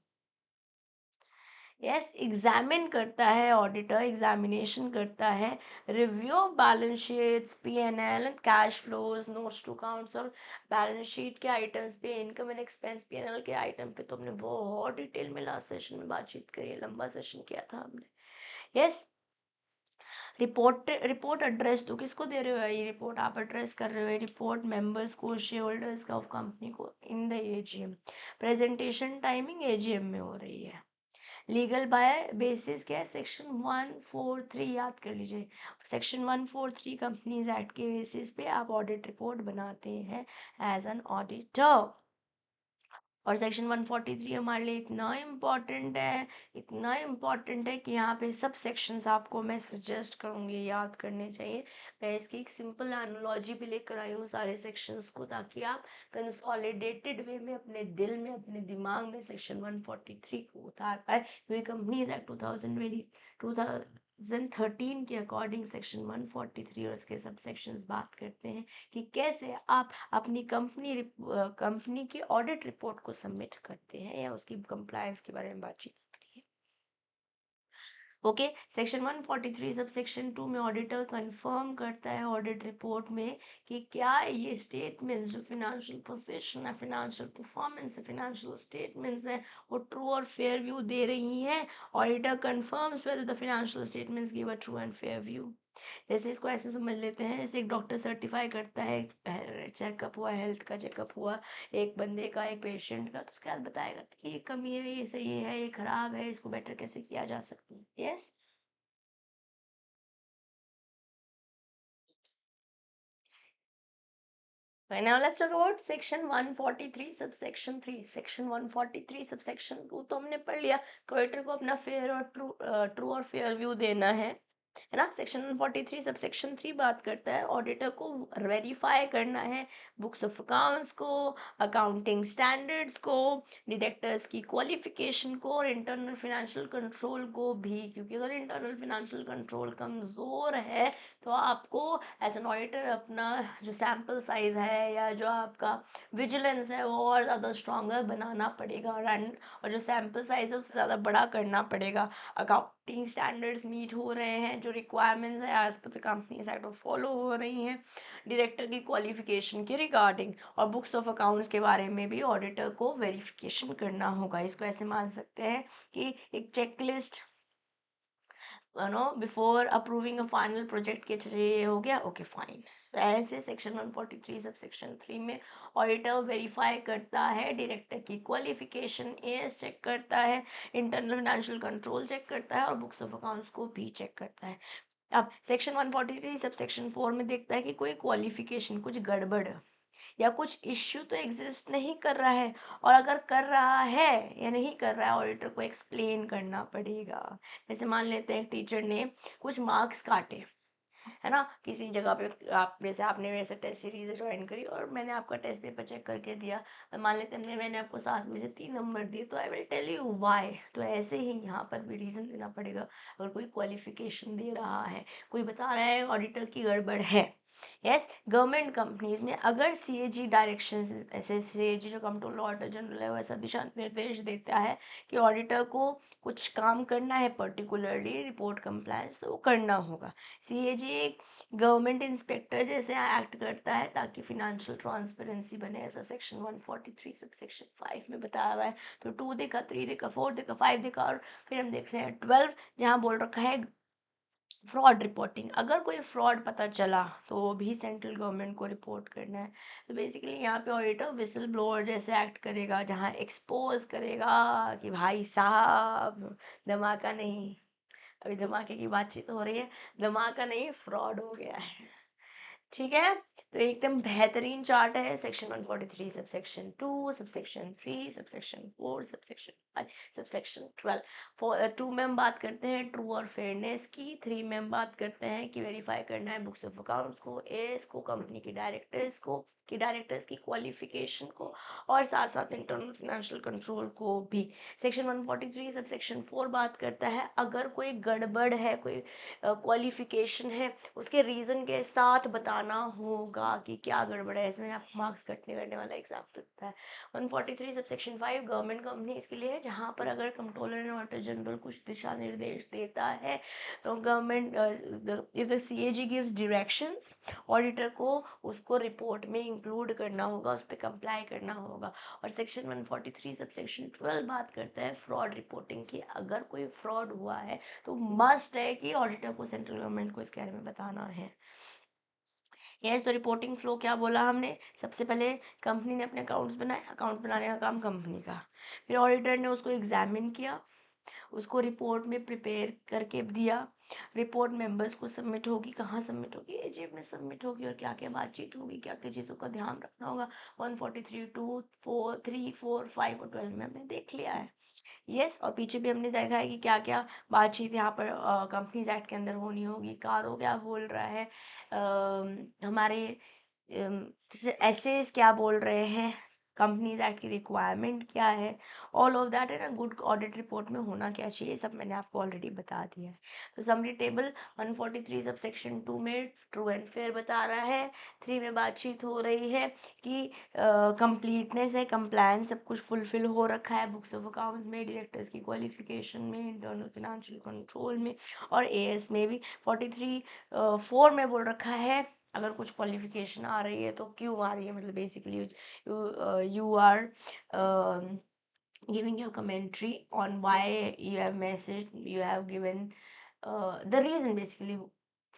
यस एग्जामिन करता है ऑडिटर, एग्जामिनेशन करता है, review of balance sheets, PNL and cash flows, notes to accounts और बैलेंस शीट के आइटम्स पे, इनकम एंड एक्सपेंस पीएनएल के आइटम पे तो हमने बहुत डिटेल में लास्ट सेशन में बातचीत करी है, लंबा सेशन किया था हमने। यस रिपोर्ट एड्रेस तो किसको दे रहे हो, ये रिपोर्ट आप एड्रेस कर रहे हो, रिपोर्ट मेंबर्स को, शेयर होल्डर्स का ऑफ कंपनी को in the AGM. Presentation timing AGM में हो रही है। लीगल बाय बेसिस क्या है, सेक्शन 143 याद कर लीजिए। सेक्शन 143 कंपनीज एक्ट के बेसिस पे आप ऑडिट रिपोर्ट बनाते हैं एज एन ऑडिटर। और सेक्शन 143 हमारे लिए इतना इम्पॉर्टेंट है कि यहाँ पे सब सेक्शंस आपको मैं सजेस्ट करूँगी याद करने चाहिए। मैं इसकी एक सिंपल एनालॉजी भी लेकर आई हूँ सारे सेक्शंस को, ताकि आप कंसोलिडेटेड वे में अपने दिल में, अपने दिमाग में सेक्शन 143 को उतार पाए, क्योंकि कंपनीज एक्ट 2013 के अकॉर्डिंग सेक्शन 143 और इसके सब सेक्शंस बात करते हैं कि कैसे आप अपनी कंपनी की ऑडिट रिपोर्ट को सबमिट करते हैं या उसकी कंप्लायंस के बारे में बातचीत होती है। ओके। सेक्शन 143 सब सेक्शन 2 में ऑडिटर कंफर्म करता है ऑडिट रिपोर्ट में कि क्या ये स्टेटमेंट्स जो फिनेंशियल पोजीशन है, फिनेंशियल परफॉर्मेंस है, फिनेंशियल स्टेटमेंट्स है, वो ट्रू और फेयर व्यू दे रही हैं। Auditor confirms whether the financial statements give a true and fair view. जैसे इसको ऐसे समझ लेते हैं, जैसे एक डॉक्टर सर्टिफाई करता है, चेकअप हुआ, हेल्थ का चेकअप हुआ एक बंदे का, एक पेशेंट का, तो उसके बाद बताएगा कि ये कमी है, ये सही है, ये खराब है, इसको बेटर कैसे किया जा सकता है। Yes. Right, now let's talk about section 143 subsection 3. section 143 subsection 2 तो हमने पढ़ लिया, क्वेटर को अपना फेयर और ट्रू और फेयर व्यू देना है ना। सेक्शन 143 सब सेक्शन 3 बात करता है ऑडिटर को वेरीफाई करना है बुक्स ऑफ अकाउंट्स को, अकाउंटिंग स्टैंडर्ड्स को, डिरेक्टर्स की क्वालिफिकेशन को और इंटरनल फिनेंशियल कंट्रोल को भी, क्योंकि अगर इंटरनल फिनेंशियल कंट्रोल कमज़ोर है तो आपको एज एन ऑडिटर अपना जो सैम्पल साइज है या जो आपका विजिलेंस है वो और ज़्यादा स्ट्रॉन्गर बनाना पड़ेगा, और जो सैम्पल साइज है उससे ज़्यादा बड़ा करना पड़ेगा। अकाउंटिंग स्टैंडर्ड्स मीट हो रहे हैं, जो रिक्वायरमेंट्स है as per the companies act वो फॉलो हो रही हैं, डायरेक्टर की क्वालिफिकेशन के रिगार्डिंग, और बुक्स ऑफ अकाउंट्स के बारे में भी ऑडिटर को वेरिफिकेशन करना होगा। इसको ऐसे मान सकते हैं कि एक checklist before approving a final project के चाहिए हो गया, ओके फाइन। तो ऐसे सेक्शन 143 सब सेक्शन 3 में ऑडिटर वेरीफाई करता है डायरेक्टर की क्वालिफिकेशन, एएस चेक करता है, इंटरनल फाइनेंशियल कंट्रोल चेक करता है और बुक्स ऑफ अकाउंट्स को भी चेक करता है। अब सेक्शन 143 सब सेक्शन 4 में देखता है कि कोई क्वालिफिकेशन कुछ गड़बड़ या कुछ इश्यू तो एग्जिस्ट नहीं कर रहा है, और अगर कर रहा है या नहीं कर रहा है ऑडिटर को एक्सप्लेन करना पड़ेगा। जैसे मान लेते हैं एक टीचर ने कुछ मार्क्स काटे, है ना, किसी जगह पे, आप जैसे आपने मेरे से टेस्ट सीरीज ज्वाइन करी और मैंने आपका टेस्ट पेपर चेक करके दिया, और मान लेते हैं मैंने आपको 7 में से 3 नंबर दिए, तो I will tell you why. तो ऐसे ही यहाँ पर भी रीज़न देना पड़ेगा। अगर कोई क्वालिफिकेशन दे रहा है, कोई बता रहा है ऑडिटर की गड़बड़ है। यस, गवर्नमेंट कंपनीज में अगर सीएजी डायरेक्शन, ऐसे सीएजी जो कंट्रोलर ऑडिटर जनरल है, वैसा दिशा निर्देश देता है कि ऑडिटर को कुछ काम करना है पर्टिकुलरली रिपोर्ट कंप्लायंस, तो वो करना होगा। सीएजी एक गवर्नमेंट इंस्पेक्टर जैसे एक्ट करता है ताकि फिनेंशियल ट्रांसपेरेंसी बने, ऐसा सेक्शन 143 सब सेक्शन 5 में बताया हुआ है। तो 2 देखा, 3 देखा, 4 देखा, 5 देखा, और फिर हम देख रहे हैं 12 जहाँ बोल रखा है फ्रॉड रिपोर्टिंग। अगर कोई फ्रॉड पता चला तो वो भी सेंट्रल गवर्नमेंट को रिपोर्ट करना है। तो बेसिकली यहाँ पे ऑडिटर विसल ब्लोअर जैसे एक्ट करेगा, जहाँ एक्सपोज करेगा कि भाई साहब धमाका नहीं, अभी धमाके की बातचीत हो रही है, धमाका नहीं फ्रॉड हो गया है। ठीक है, तो एकदम बेहतरीन चार्ट है। Section 143 sub section 2 sub section 3 sub section 4 sub section 5 sub section 12। 2 में हम बात करते हैं ट्रू और फेयरनेस की, 3 में हम बात करते हैं कि वेरीफाई करना है बुक्स ऑफ अकाउंट्स को, एस को, कंपनी के डायरेक्टर्स को, कि डायरेक्टर्स की क्वालिफिकेशन को, और साथ साथ इंटरनल फाइनेंशियल कंट्रोल को भी। सेक्शन 143 सब सेक्शन 4 बात करता है अगर कोई गड़बड़ है, कोई क्वालिफिकेशन है, उसके रीज़न के साथ बताना होगा कि क्या गड़बड़ है। इसमें आपको मार्क्स कटने करने वाला एग्जाम्पल होता है। 143 सब सेक्शन 5 गवर्नमेंट कंपनी इसके लिए है, जहाँ पर अगर कंट्रोलर एंड ऑडिटर जनरल कुछ दिशा निर्देश देता है तो government, if the CAG gives directions, auditor को उसको रिपोर्ट में इंक्लूड करना होगा, उस पर कंप्लाई करना होगा। और सेक्शन 143 सब सेक्शन 12 बात करता है फ्रॉड रिपोर्टिंग की। अगर कोई फ्रॉड हुआ है तो मस्ट है कि ऑडिटर को, सेंट्रल गवर्नमेंट को इसके बारे में बताना है। यस, तो रिपोर्टिंग फ्लो क्या बोला हमने, सबसे पहले कंपनी ने अपने अकाउंट्स बनाए, अकाउंट बनाने का काम कंपनी का, फिर ऑडिटर ने उसको एग्जामिन किया, उसको रिपोर्ट में प्रिपेयर करके दिया, रिपोर्ट मेंबर्स को सबमिट होगी, कहाँ सबमिट होगी, एजेब में सबमिट होगी, और क्या क्या बातचीत होगी, क्या क्या चीज़ों का ध्यान रखना होगा, 143 2 4 3 4 5 और 12 में हमने देख लिया है। यस, और पीछे भी हमने देखा है कि क्या क्या बातचीत यहाँ पर कंपनीज एक्ट के अंदर होनी होगी। कारो क्या बोल रहा है, हमारे जैसे एसेस क्या बोल रहे हैं, कंपनीज एक्ट की रिक्वायरमेंट क्या है, ऑल ऑफ दैट है ना गुड ऑडिट रिपोर्ट में होना क्या चाहिए, सब मैंने आपको ऑलरेडी बता दिया है। तो समरी टेबल 143 सब सेक्शन 2 में ट्रू एंड फेयर बता रहा है, 3 में बातचीत हो रही है कि कंप्लीटनेस है, कंप्लायंस सब कुछ फुलफिल हो रखा है बुक्स ऑफ अकाउंट में, डायरेक्टर्स की क्वालिफिकेशन में, इंटरनल फाइनेंशियल कंट्रोल में और एएस में भी। 43 4 में बोल रखा है अगर कुछ क्वालिफिकेशन आ रही है तो क्यों आ रही है, मतलब basically you are giving your commentary on why you have messaged, you have given the reason basically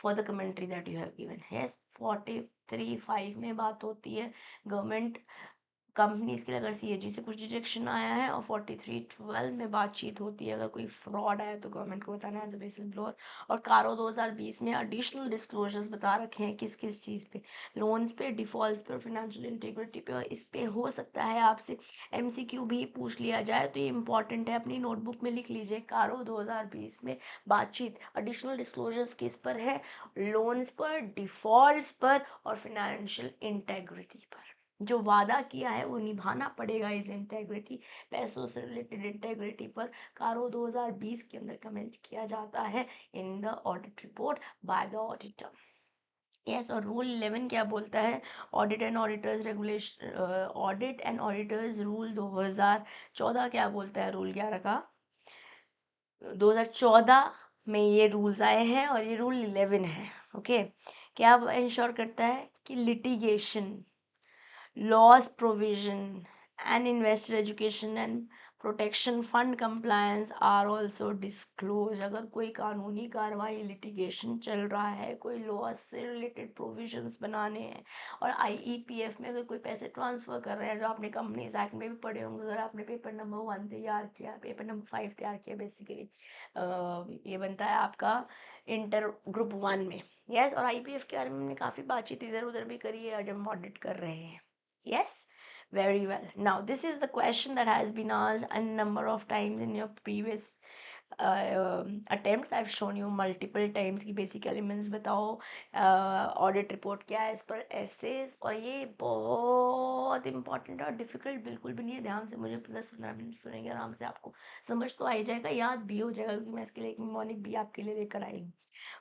for the commentary that you have given. Yes, 43 5 में बात होती है गवर्नमेंट कंपनीज के लिए अगर सीएजी से कुछ डिडक्शन आया है, और 43 12 में बातचीत होती है अगर कोई फ्रॉड आया तो गवर्नमेंट को बताना है एज अ विसल ब्लोअर। और कारो 2020 में एडिशनल डिस्क्लोजर्स बता रखे हैं किस किस चीज़ पे, लोन्स पे, डिफॉल्ट्स पे और फिनेंशियल इंटीग्रिटी पे, और इस पे हो सकता है आपसे एमसीक्यू भी पूछ लिया जाए, तो ये इंपॉर्टेंट है, अपनी नोटबुक में लिख लीजिए। कारो 2020 में बातचीत एडिशनल डिस्क्लोजर्स किस पर है, लोन्स पर, डिफॉल्ट्स पर और फिनेंशियल इंटेग्रिटी पर। जो वादा किया है वो निभाना पड़ेगा, इस इंटेग्रिटी, पैसों से रिलेटेड इंटेग्रिटी पर कारो 2020 के अंदर कमेंट किया जाता है इन the audit report by the auditor. Yes, और रूल 11 क्या बोलता है, audit and auditors regulation, audit and auditors rule 2014 क्या बोलता है, रूल 11 का 2014 में ये रूल्स आए हैं और ये रूल 11 है। ओके, क्या इंश्योर करता है कि litigation, loss provision and investor education and protection fund compliance are also disclosed। अगर कोई कानूनी कार्रवाई लिटिगेशन चल रहा है, कोई लॉस से रिलेटेड प्रोविजंस बनाने हैं, और आईईपीएफ में अगर कोई पैसे ट्रांसफ़र कर रहे हैं, जो आपने कंपनीज एक्ट में भी पढ़े होंगे, अगर आपने पेपर नंबर 1 तैयार किया, पेपर नंबर 5 तैयार किया, बेसिकली ये बनता है आपका इंटर ग्रुप 1 में। यस, और आईपीएफ के बारे में हमने काफ़ी बातचीत इधर उधर भी करी है जब हम ऑडिट कर रहे हैं। Yes, very well. Now, this is the question that has been asked a number of times in your previous attempts. I've shown you multiple times कि basic elements बताओ, audit report क्या है, इस पर essays, और ये बहुत important है और difficult बिल्कुल भी नहीं है। ध्यान से मुझे 10-15 मिनट सुनेंगे आराम से, आपको समझ तो आ ही जाएगा, याद भी हो जाएगा, क्योंकि मैं इसके लिए एक mnemonic भी आपके लिए लेकर आई हूँ।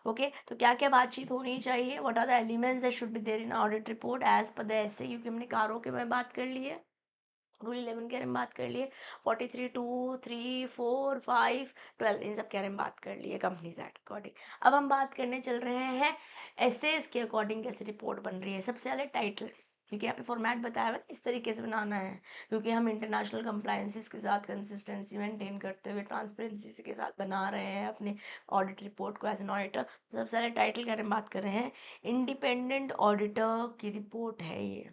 ओके, तो क्या क्या बातचीत होनी चाहिए, what are the elements that should be there in audit report as per the SA, क्योंकि हमने कारों के में बात कर ली है, रूल 11 के बारे में बात कर लिए, 43 2 3 4 5 12 इन सब के बारे में बात कर लिए कंपनीज एक्ट अकॉर्डिंग। अब हम बात करने चल रहे हैं एसेज के अकॉर्डिंग कैसे रिपोर्ट बन रही है। सबसे पहले टाइटल, क्योंकि यहाँ पे फॉर्मेट बताया हुआ है इस तरीके से बनाना है, क्योंकि हम इंटरनेशनल कंप्लायंसेस के साथ कंसिस्टेंसी मेंटेन करते हुए ट्रांसपेरेंसी के साथ बना रहे हैं अपने ऑडिट रिपोर्ट को एज एन ऑडिटर। तो सबसे पहले टाइटल के बारे में बात कर रहे हैं, इंडिपेंडेंट ऑडिटर की रिपोर्ट है ये।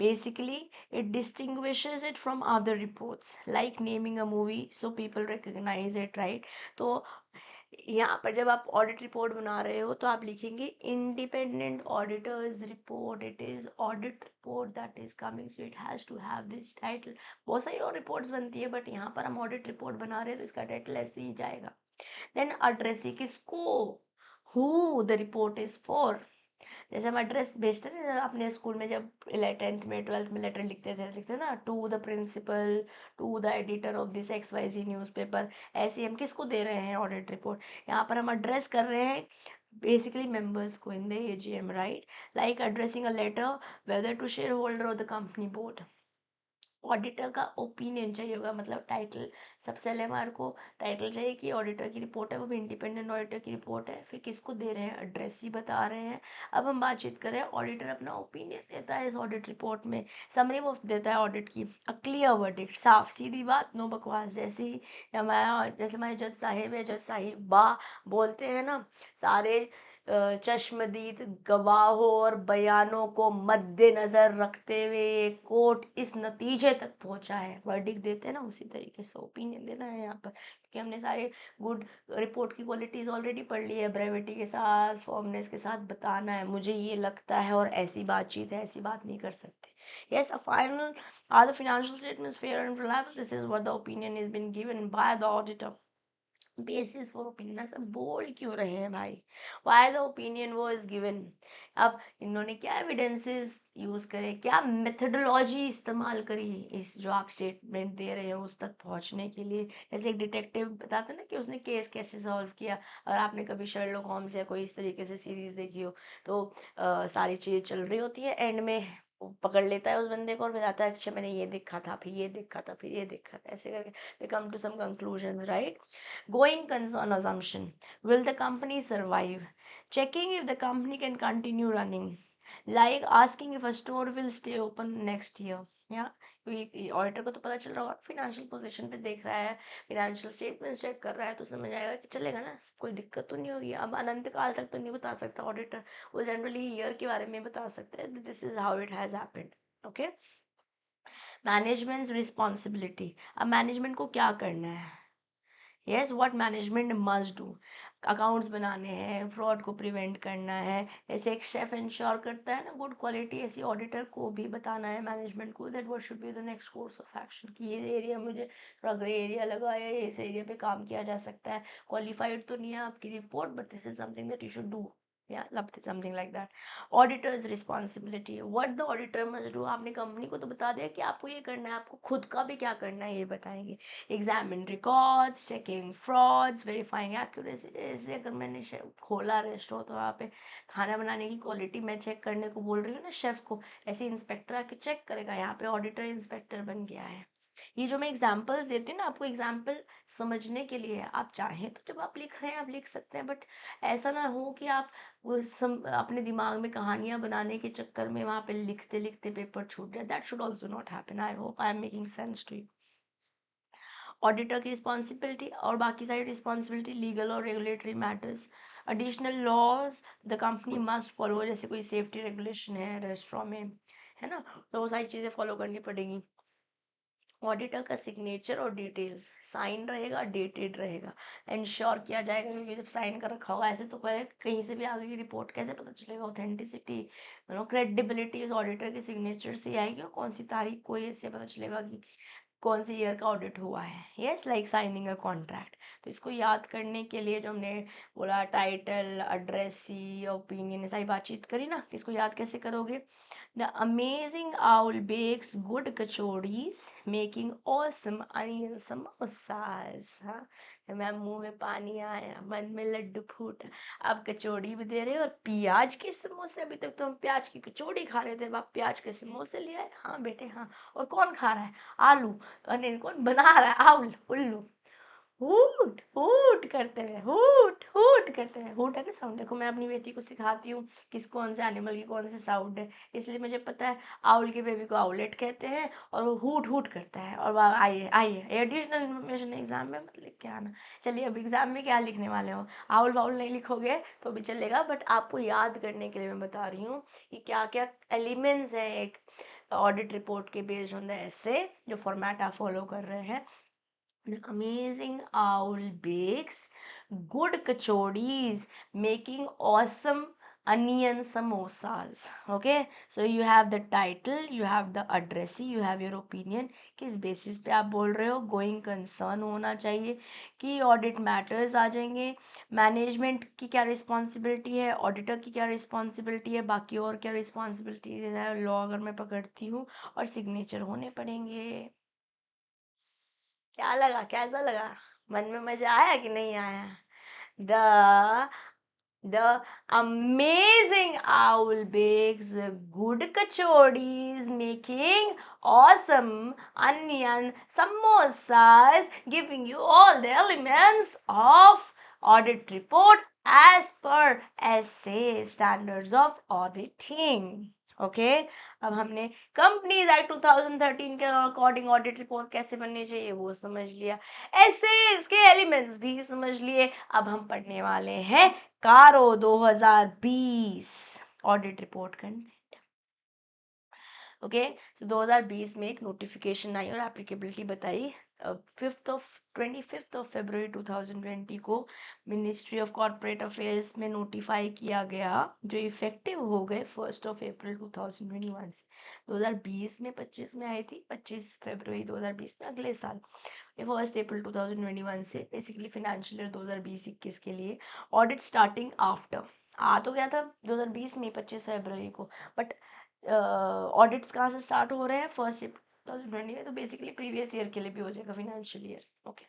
Basically, it distinguishes it from other reports, like naming a movie, so people recognize it, right? तो यहाँ पर जब आप ऑडिट रिपोर्ट बना रहे हो तो आप लिखेंगे independent auditors report, it is audit report that is coming, so it has to have this title. बहुत सारी और रिपोर्ट्स बनती है, बट यहाँ पर हम ऑडिट रिपोर्ट बना रहे हैं तो इसका टाइटल ऐसे ही जाएगा। देन एड्रेस, किसको, who the report is for. जैसे हम एड्रेस भेजते थे ना अपने स्कूल में, जब 10th में 12th में लेटर लिखते ना, to the principal, to the editor of this XYZ newspaper, ऐसे हम किसको दे रहे हैं ऑडिट रिपोर्ट। यहाँ पर हम एड्रेस कर रहे हैं बेसिकली मेंबर्स को in the AGM, right, like addressing a letter whether to shareholder of the company board. Auditor का ओपिनियन चाहिए होगा, मतलब टाइटल, सबसे पहले हमारे को टाइटल चाहिए कि ऑडिटर की रिपोर्ट है, वो भी इंडिपेंडेंट ऑडिटर की रिपोर्ट है, फिर किसको दे रहे हैं, एड्रेस ही बता रहे हैं। अब हम बातचीत करें, ऑडिटर अपना ओपिनियन देता है इस ऑडिट रिपोर्ट में, समरी वो देता है ऑडिट की, अ क्लियर वर्डिक्ट, साफ सीधी बात, नो बकवास। जैसे हमारे जज साहिब है, जज साहिबा बोलते हैं ना, सारे चश्मदीद गवाहों और बयानों को मद्देनजर रखते हुए कोर्ट इस नतीजे तक पहुंचा है, वर्डिक्ट देते हैं ना, उसी तरीके से ओपिनियन देना है यहाँ पर, क्योंकि हमने सारे गुड रिपोर्ट की क्वालिटीज ऑलरेडी पढ़ ली है, ब्रेविटी के साथ, फॉर्मनेस के साथ बताना है, मुझे ये लगता है और ऐसी बातचीत है, ऐसी बात नहीं कर सकते। Yes, a final are the financial statements fair and reliable, this is what the opinion has been given by the auditor। Basis for opinion सब बोल क्यों रहे हैं भाई? वाई द ओपिनियन वो इज गिवन? अब इन्होंने क्या एविडेंसेस यूज करे, क्या मेथडोलॉजी इस्तेमाल करी इस जो आप स्टेटमेंट दे रहे हो उस तक पहुंचने के लिए? जैसे एक डिटेक्टिव बताता ना कि उसने केस कैसे सॉल्व किया, और आपने कभी शर्लॉक होम्स या कोई इस तरीके से सीरीज देखी हो तो सारी चीजें चल रही होती है, एंड में वो पकड़ लेता है उस बंदे को और बताता है अच्छा मैंने ये देखा था, फिर ये देखा था, फिर ये देखा था, ऐसे करके they come to some conclusions, right? Going concern assumption. Will the company survive? Checking if the company can continue running. Like asking if a store will stay open next year. या ऑडिटर को तो पता चल रहा होगा, financial position पे देख रहा है, फाइनेंशियल स्टेटमेंट चेक कर रहा है, तो समझ आएगा कि चलेगा ना, कोई दिक्कत तो नहीं होगी। अब अनंत काल तक तो नहीं बता सकता ऑडिटर, वो जनरली ईयर के बारे में बता सकता है, this is how it has happened. Okay, management responsibility. अब मैनेजमेंट को क्या करना है? Yes, what management must do. Accounts बनाने हैं, फ्रॉड को प्रिवेंट करना है, जैसे एक शेफ इंश्योर करता है ना गुड क्वालिटी, ऐसी ऑडिटर को भी बताना है मैनेजमेंट को that what should be the next course of action, कि ये एरिया मुझे थोड़ा ग्रे एरिया लगा है, इस एरिया पे काम किया जा सकता है, क्वालिफाइड तो नहीं है आपकी report but this is something that you should do, या something like that. Auditors responsibility, what the auditor must do. आपने कंपनी को तो बता दिया कि आपको ये करना है, आपको खुद का भी क्या करना है ये बताएंगे। Examine records, checking frauds, verifying accuracy. जैसे अगर मैंने खोला रेस्टोरेंट तो वहाँ पे खाना बनाने की क्वालिटी मैं चेक करने को बोल रही हूँ ना शेफ को, ऐसे इंस्पेक्टर आके चेक करेगा, यहाँ पे ऑडिटर इंस्पेक्टर बन गया है। ये जो मैं एग्जाम्पल्स देती हूँ ना आपको, एग्जाम्पल समझने के लिए है, आप चाहें तो जब आप लिख रहे हैं आप लिख सकते हैं, बट ऐसा ना हो कि आप अपने दिमाग में कहानियां बनाने के चक्कर में वहाँ पे लिखते लिखते पेपर छूट जाए। That should also not happen. I hope I am making sense to you. Auditor की रिस्पॉन्सिबिलिटी और बाकी सारी रिस्पॉन्सिबिलिटी, लीगल और regulatory matters, additional laws the company must follow, जैसे कोई सेफ्टी रेगुलेशन है रेस्टोरेंट में, है ना, तो वो सारी चीज़ें फॉलो करनी पड़ेगी। ऑडिटर का सिग्नेचर और डिटेल्स, साइन रहेगा, डेटेड रहेगा, इंश्योर किया जाएगा, क्योंकि जब साइन कर रखा होगा ऐसे तो कहीं से भी आगे की रिपोर्ट कैसे पता चलेगा, ऑथेंटिसिटी, क्रेडिबिलिटी उस ऑडिटर के सिग्नेचर से आएगी, और कौन सी तारीख को ये इससे पता चलेगा कि कौन सी ईयर का ऑडिट हुआ है। Yes, like signing a contract. तो इसको याद करने के लिए जो हमने बोला टाइटल, एड्रेस, सी, ओपिनियन, सारी बातचीत करी ना, इसको याद कैसे करोगे? The amazing owl bakes good kachoris, making awesome onion samosas. हाँ, मैं मुंह में पानी आया, मन में लड्डू फूटा। आप कचौड़ी भी दे रहे हो और प्याज के समोसे। अभी तक तो हम प्याज की कचौड़ी खा रहे थे, अब आप प्याज के समोसे ले आए। हाँ बेटे हाँ। और कौन खा रहा है? आलू। अरे कौन बना रहा है? आउल, उल्लू। हूट हूट करते हुए, हूट हूट करते हुए। हूट है ना साउंड। देखो मैं अपनी बेटी को सिखाती हूँ किस कौन से एनिमल की कौन से साउंड है, इसलिए मुझे पता है। आउल के बेबी को आउलेट कहते हैं और वो हूट हूट करता है। और वाह, आइए आइए, एडिशनल इन्फॉर्मेशन एग्जाम में मत लिख के आना। चलिए अब एग्जाम में क्या लिखने वाले हो? आउल वाउल नहीं लिखोगे तो भी चलेगा, बट आपको याद करने के लिए मैं बता रही हूँ कि क्या क्या एलिमेंट्स हैं एक ऑडिट रिपोर्ट के बेस्ड ऑन द एसे, जो फॉर्मेट आप फॉलो कर रहे हैं। The amazing owl bakes good kachodis, making awesome onion samosas. Okay, so you have the title, you have the addressee, you have your opinion, किस basis पे आप बोल रहे हो, गोइंग कंसर्न होना चाहिए, कि ऑडिट मैटर्स आ जाएंगे, मैनेजमेंट की क्या रिस्पॉन्सिबिलिटी है, ऑडिटर की क्या रिस्पॉन्सिबिलिटी है, बाकी और क्या रिस्पॉन्सिबिलिटी है लॉ अगर मैं पकड़ती हूँ, और सिग्नेचर होने पड़ेंगे। क्या लगा, कैसा लगा? मन में मजा आया कि नहीं आया? The The amazing owl bakes good kachodis, making awesome onion samosas, giving you all the elements of audit report as per SA standards of auditing. Okay, अब हमने कंपनीज एक्ट 2013 के अकॉर्डिंग ऑडिट रिपोर्ट कैसे बननी चाहिए वो समझ लिया, ऐसे इसके एलिमेंट्स भी समझ लिए। अब हम पढ़ने वाले हैं कारो 2020 ऑडिट रिपोर्ट कंटेंट। ओके, तो 2020 में एक नोटिफिकेशन आई और एप्लीकेबिलिटी बताई 25 फरवरी 2020 को मिनिस्ट्री ऑफ कॉर्पोरेट अफेयर्स में नोटिफाई किया गया, जो इफेक्टिव हो गए 1 अप्रैल 2021 से। 2020 में 25 में आई थी, 25 फरवरी 2020 में, अगले साल 1 अप्रैल 2021 से बेसिकली फाइनेंशियल ईयर 2020-21 के लिए ऑडिट स्टार्टिंग आफ्टर। आ तो गया था 2020 में 25 फरवरी को, बट ऑडिट्स कहाँ से स्टार्ट हो रहे हैं? 1 अप्रैल 2020 में, तो बेसिकली प्रीवियस ईयर के लिए भी हो जाएगा financial year. Okay,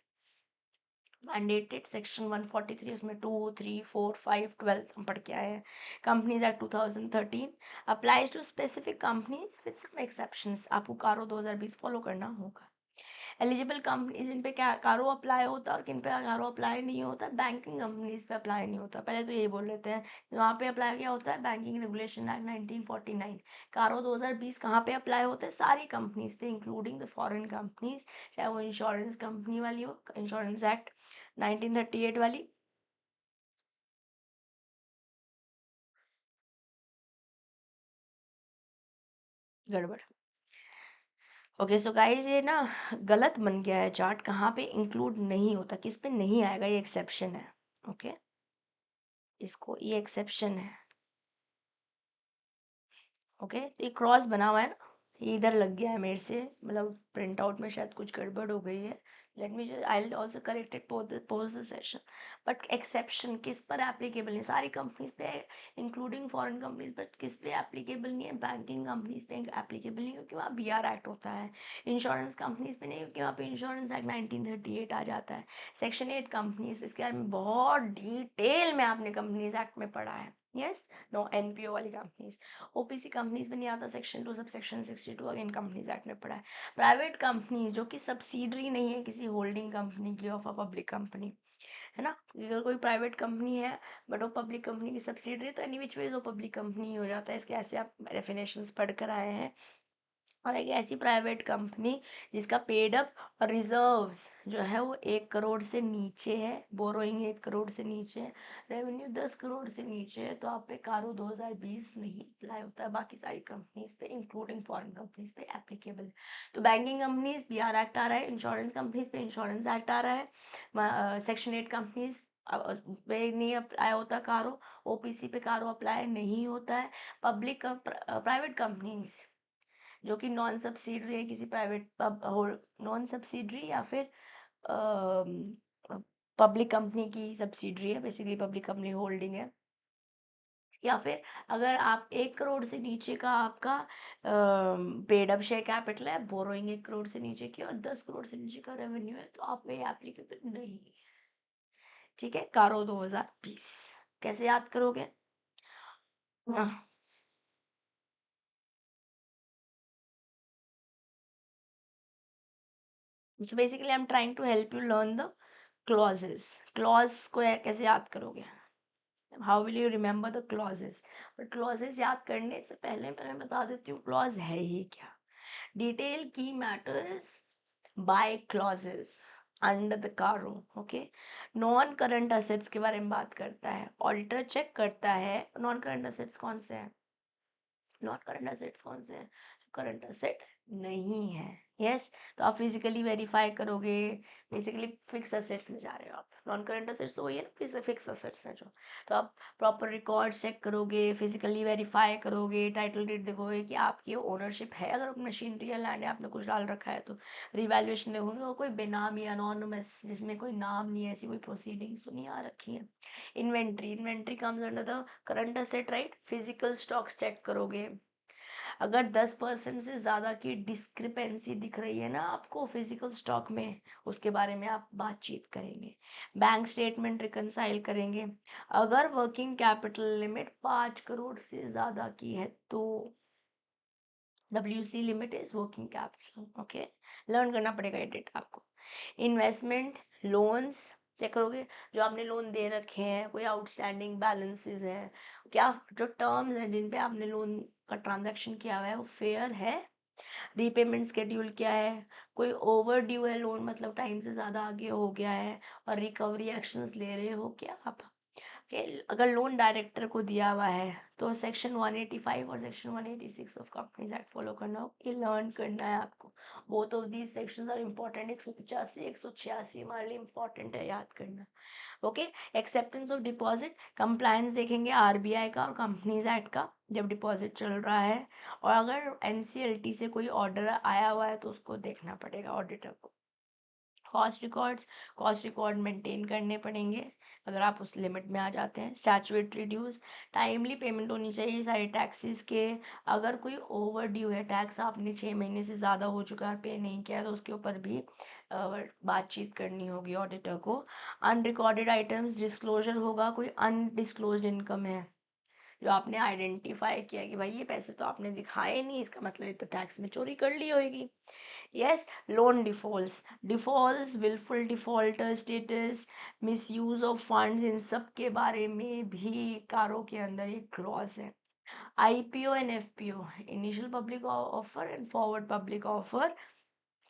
mandated section 143, उसमें 2, 3, 4, 5, 12 हम पढ़ के आए हैं। Companies act 2013 applies to specific companies with some exceptions. आपको कारो 2020 फॉलो करना होगा। एलिजिबल कंपनीज जिन पे क्या कारो अप्लाई होता है और किन पे कारो अप्लाई नहीं होता। बैंकिंग कंपनीज पे अप्लाई नहीं होता, पहले तो यही बोल लेते हैं। वहाँ पे अप्लाई क्या होता है? Banking regulation act 1949। कारो 2020 कहाँ पे अप्लाई होता है? सारी कंपनीज पे, इंक्लूडिंग द फॉरेन कंपनीज, चाहे वो इंश्योरेंस कंपनी वाली हो, इंश्योरेंस एक्ट 1938 वाली। गड़बड़। ओके सो गाइस, ये ना गलत बन गया है चार्ट, कहाँ पे इंक्लूड नहीं होता, किस पे नहीं आएगा, ये एक्सेप्शन है। ओके, इसको ये एक्सेप्शन है। ओके, तो ये क्रॉस बना हुआ है ना, ये इधर लग गया है मेरे से, मतलब प्रिंट आउट में शायद कुछ गड़बड़ हो गई है। Let me I will also correct it post the session. But exception किस पर एप्लीकेबल है? सारी कंपनीज पे, इंक्लूडिंग फॉरेन कंपनीज, बट किस पे एप्लीकेबल नहीं है? बैंकिंग कंपनीज पे एप्लीकेबल नहीं, क्योंकि वहाँ BR एक्ट होता है। इंश्योरेंस कंपनीज पे नहीं, क्योंकि वहाँ पे इंश्योरेंस एक्ट 1938 आ जाता है। सेक्शन 8 कंपनीज, इसके बारे में बहुत डिटेल में आपने कंपनीज एक्ट में पढ़ा है। यस, नो NPO वाली कंपनीज। OPC कंपनीज में नहीं आता, section 2 sub section 62 again companies act में पड़ा है। प्राइवेट कंपनी जो कि सब्सिडरी नहीं है किसी होल्डिंग कंपनी की ऑफ अ पब्लिक कंपनी, है ना? अगर कोई प्राइवेट कंपनी है बट वो पब्लिक कंपनी की सब्सिडरी है, तो एनी विच वेज वो पब्लिक कंपनी हो जाता है। इसके ऐसे आप डेफिनेशंस पढ़ कर आए हैं। और एक ऐसी प्राइवेट कंपनी जिसका पेड अप और रिजर्व्स जो है वो 1 करोड़ से नीचे है, बोरोइंग 1 करोड़ से नीचे है, रेवेन्यू 10 करोड़ से नीचे है, तो आप पे कारो 2020 नहीं अप्लाई होता है। बाकी सारी कंपनीज पे, इंक्लूडिंग फॉरेन कंपनीज पे एप्लीकेबल है। तो बैंकिंग कंपनीज BR एक्ट आ रहा है, इंश्योरेंस कंपनीज पे इंश्योरेंस एक्ट आ रहा है, सेक्शन 8 कंपनीज पे नहीं अप्लाई होता कारो, OPC पे कारो अप्लाई नहीं होता है। पब्लिक प्राइवेट कंपनीज जो कि नॉन सब्सिडरी है किसी प्राइवेट नॉन सब्सिडरी या फिर पब्लिक कंपनी की सब्सिडरी है, बेसिकली पब्लिक कंपनी होल्डिंग है। या फिर अगर आप 1 करोड़ से नीचे का आपका पेड अप शेयर कैपिटल है, बोरोइंग 1 करोड़ से नीचे की, और 10 करोड़ से नीचे का रेवेन्यू है, तो आप पे एप्लीकेबल नहीं है। ठीक है, कारो 2020 कैसे याद करोगे? हाँ, so basically I'm trying to help you learn the clauses. Clause को कैसे याद करोगे? How will you remember the clauses? But clauses याद करने से पहले मैं बता देती हूँ क्लॉज है ही क्या। डिटेल की matters by clauses under the CARO. Okay, non current assets के बारे में बात करता है, ऑडिटर चेक करता है नॉन करंट असेट्स कौन से हैं। नॉन करंट असेट्स कौन से हैं? करंट असेट नहीं है। यस, तो आप फिजिकली वेरीफाई करोगे, बेसिकली फिक्स असेट्स में जा रहे हो आप। नॉन करंट असेट्स तो वही है ना, फिक्स असेट्स हैं जो। तो आप प्रॉपर रिकॉर्ड चेक करोगे, फिजिकली वेरीफाई करोगे, टाइटल डीड देखोगे कि आपकी ओनरशिप है, अगर मशीनरी या लैंड है आपने कुछ डाल रखा है तो रिवैल्यूएशन देखोगे, और कोई बेनामी अनोनिमस जिसमें कोई नाम नहीं है, ऐसी कोई प्रोसीडिंग्स तो नहीं आ रखी है। Inventory comes under the current asset, right? Physical stocks check करोगे, अगर 10% से ज़्यादा की डिस्क्रिपेंसी दिख रही है ना आपको फिजिकल स्टॉक में, उसके बारे में आप बातचीत करेंगे। बैंक स्टेटमेंट रिकनसाइल करेंगे। अगर वर्किंग कैपिटल लिमिट 5 करोड़ से ज़्यादा की है तो WC limit is working capital. Okay, learn करना पड़ेगा ये डेट आपको। इन्वेस्टमेंट लोन्स चेक करोगे, जो आपने लोन दे रखे हैं, कोई आउटस्टैंडिंग बैलेंसेस हैं क्या, जो टर्म्स हैं जिन पे आपने लोन का ट्रांजैक्शन किया हुआ है वो फेयर है, रीपेमेंट स्केड्यूल क्या है, कोई ओवर ड्यू है लोन, मतलब टाइम से ज़्यादा आगे हो गया है, और रिकवरी एक्शंस ले रहे हो क्या आप, अगर लोन डायरेक्टर को दिया हुआ है तो सेक्शन 185 और section 186 of companies act follow करना हो, ये लर्न करना है आपको। Both of these sections are important, 185 186 हमारे लिए इम्पोर्टेंट है याद करना। Okay, acceptance of deposit, compliance देखेंगे आरबीआई का और कंपनीज एक्ट का जब डिपॉजिट चल रहा है, और अगर एनसीएलटी से कोई ऑर्डर आया हुआ है तो उसको देखना पड़ेगा ऑडिटर को। कॉस्ट रिकॉर्ड मेंटेन करने पड़ेंगे अगर आप उस लिमिट में आ जाते हैं। स्टैट्यूटरी ड्यूज, टाइमली पेमेंट होनी चाहिए सारे टैक्सेस के। अगर कोई ओवर ड्यू है टैक्स, आपने 6 महीने से ज़्यादा हो चुका है पे नहीं किया, तो उसके ऊपर भी बातचीत करनी होगी ऑडिटर को। अनरिकॉर्डेड आइटम्स डिस्क्लोजर होगा, कोई अनडिस्क्लोज्ड इनकम है जो आपने आइडेंटिफाई किया कि भाई ये पैसे तो आपने दिखाए नहीं, इसका मतलब ये तो टैक्स में चोरी कर ली होगी। Yes, loan defaults, wilful defaulter status, misuse of funds, इन सब के बारे में भी कारों के अंदर एक क्लॉज है। IPO and FPO, initial public offer and forward public offer,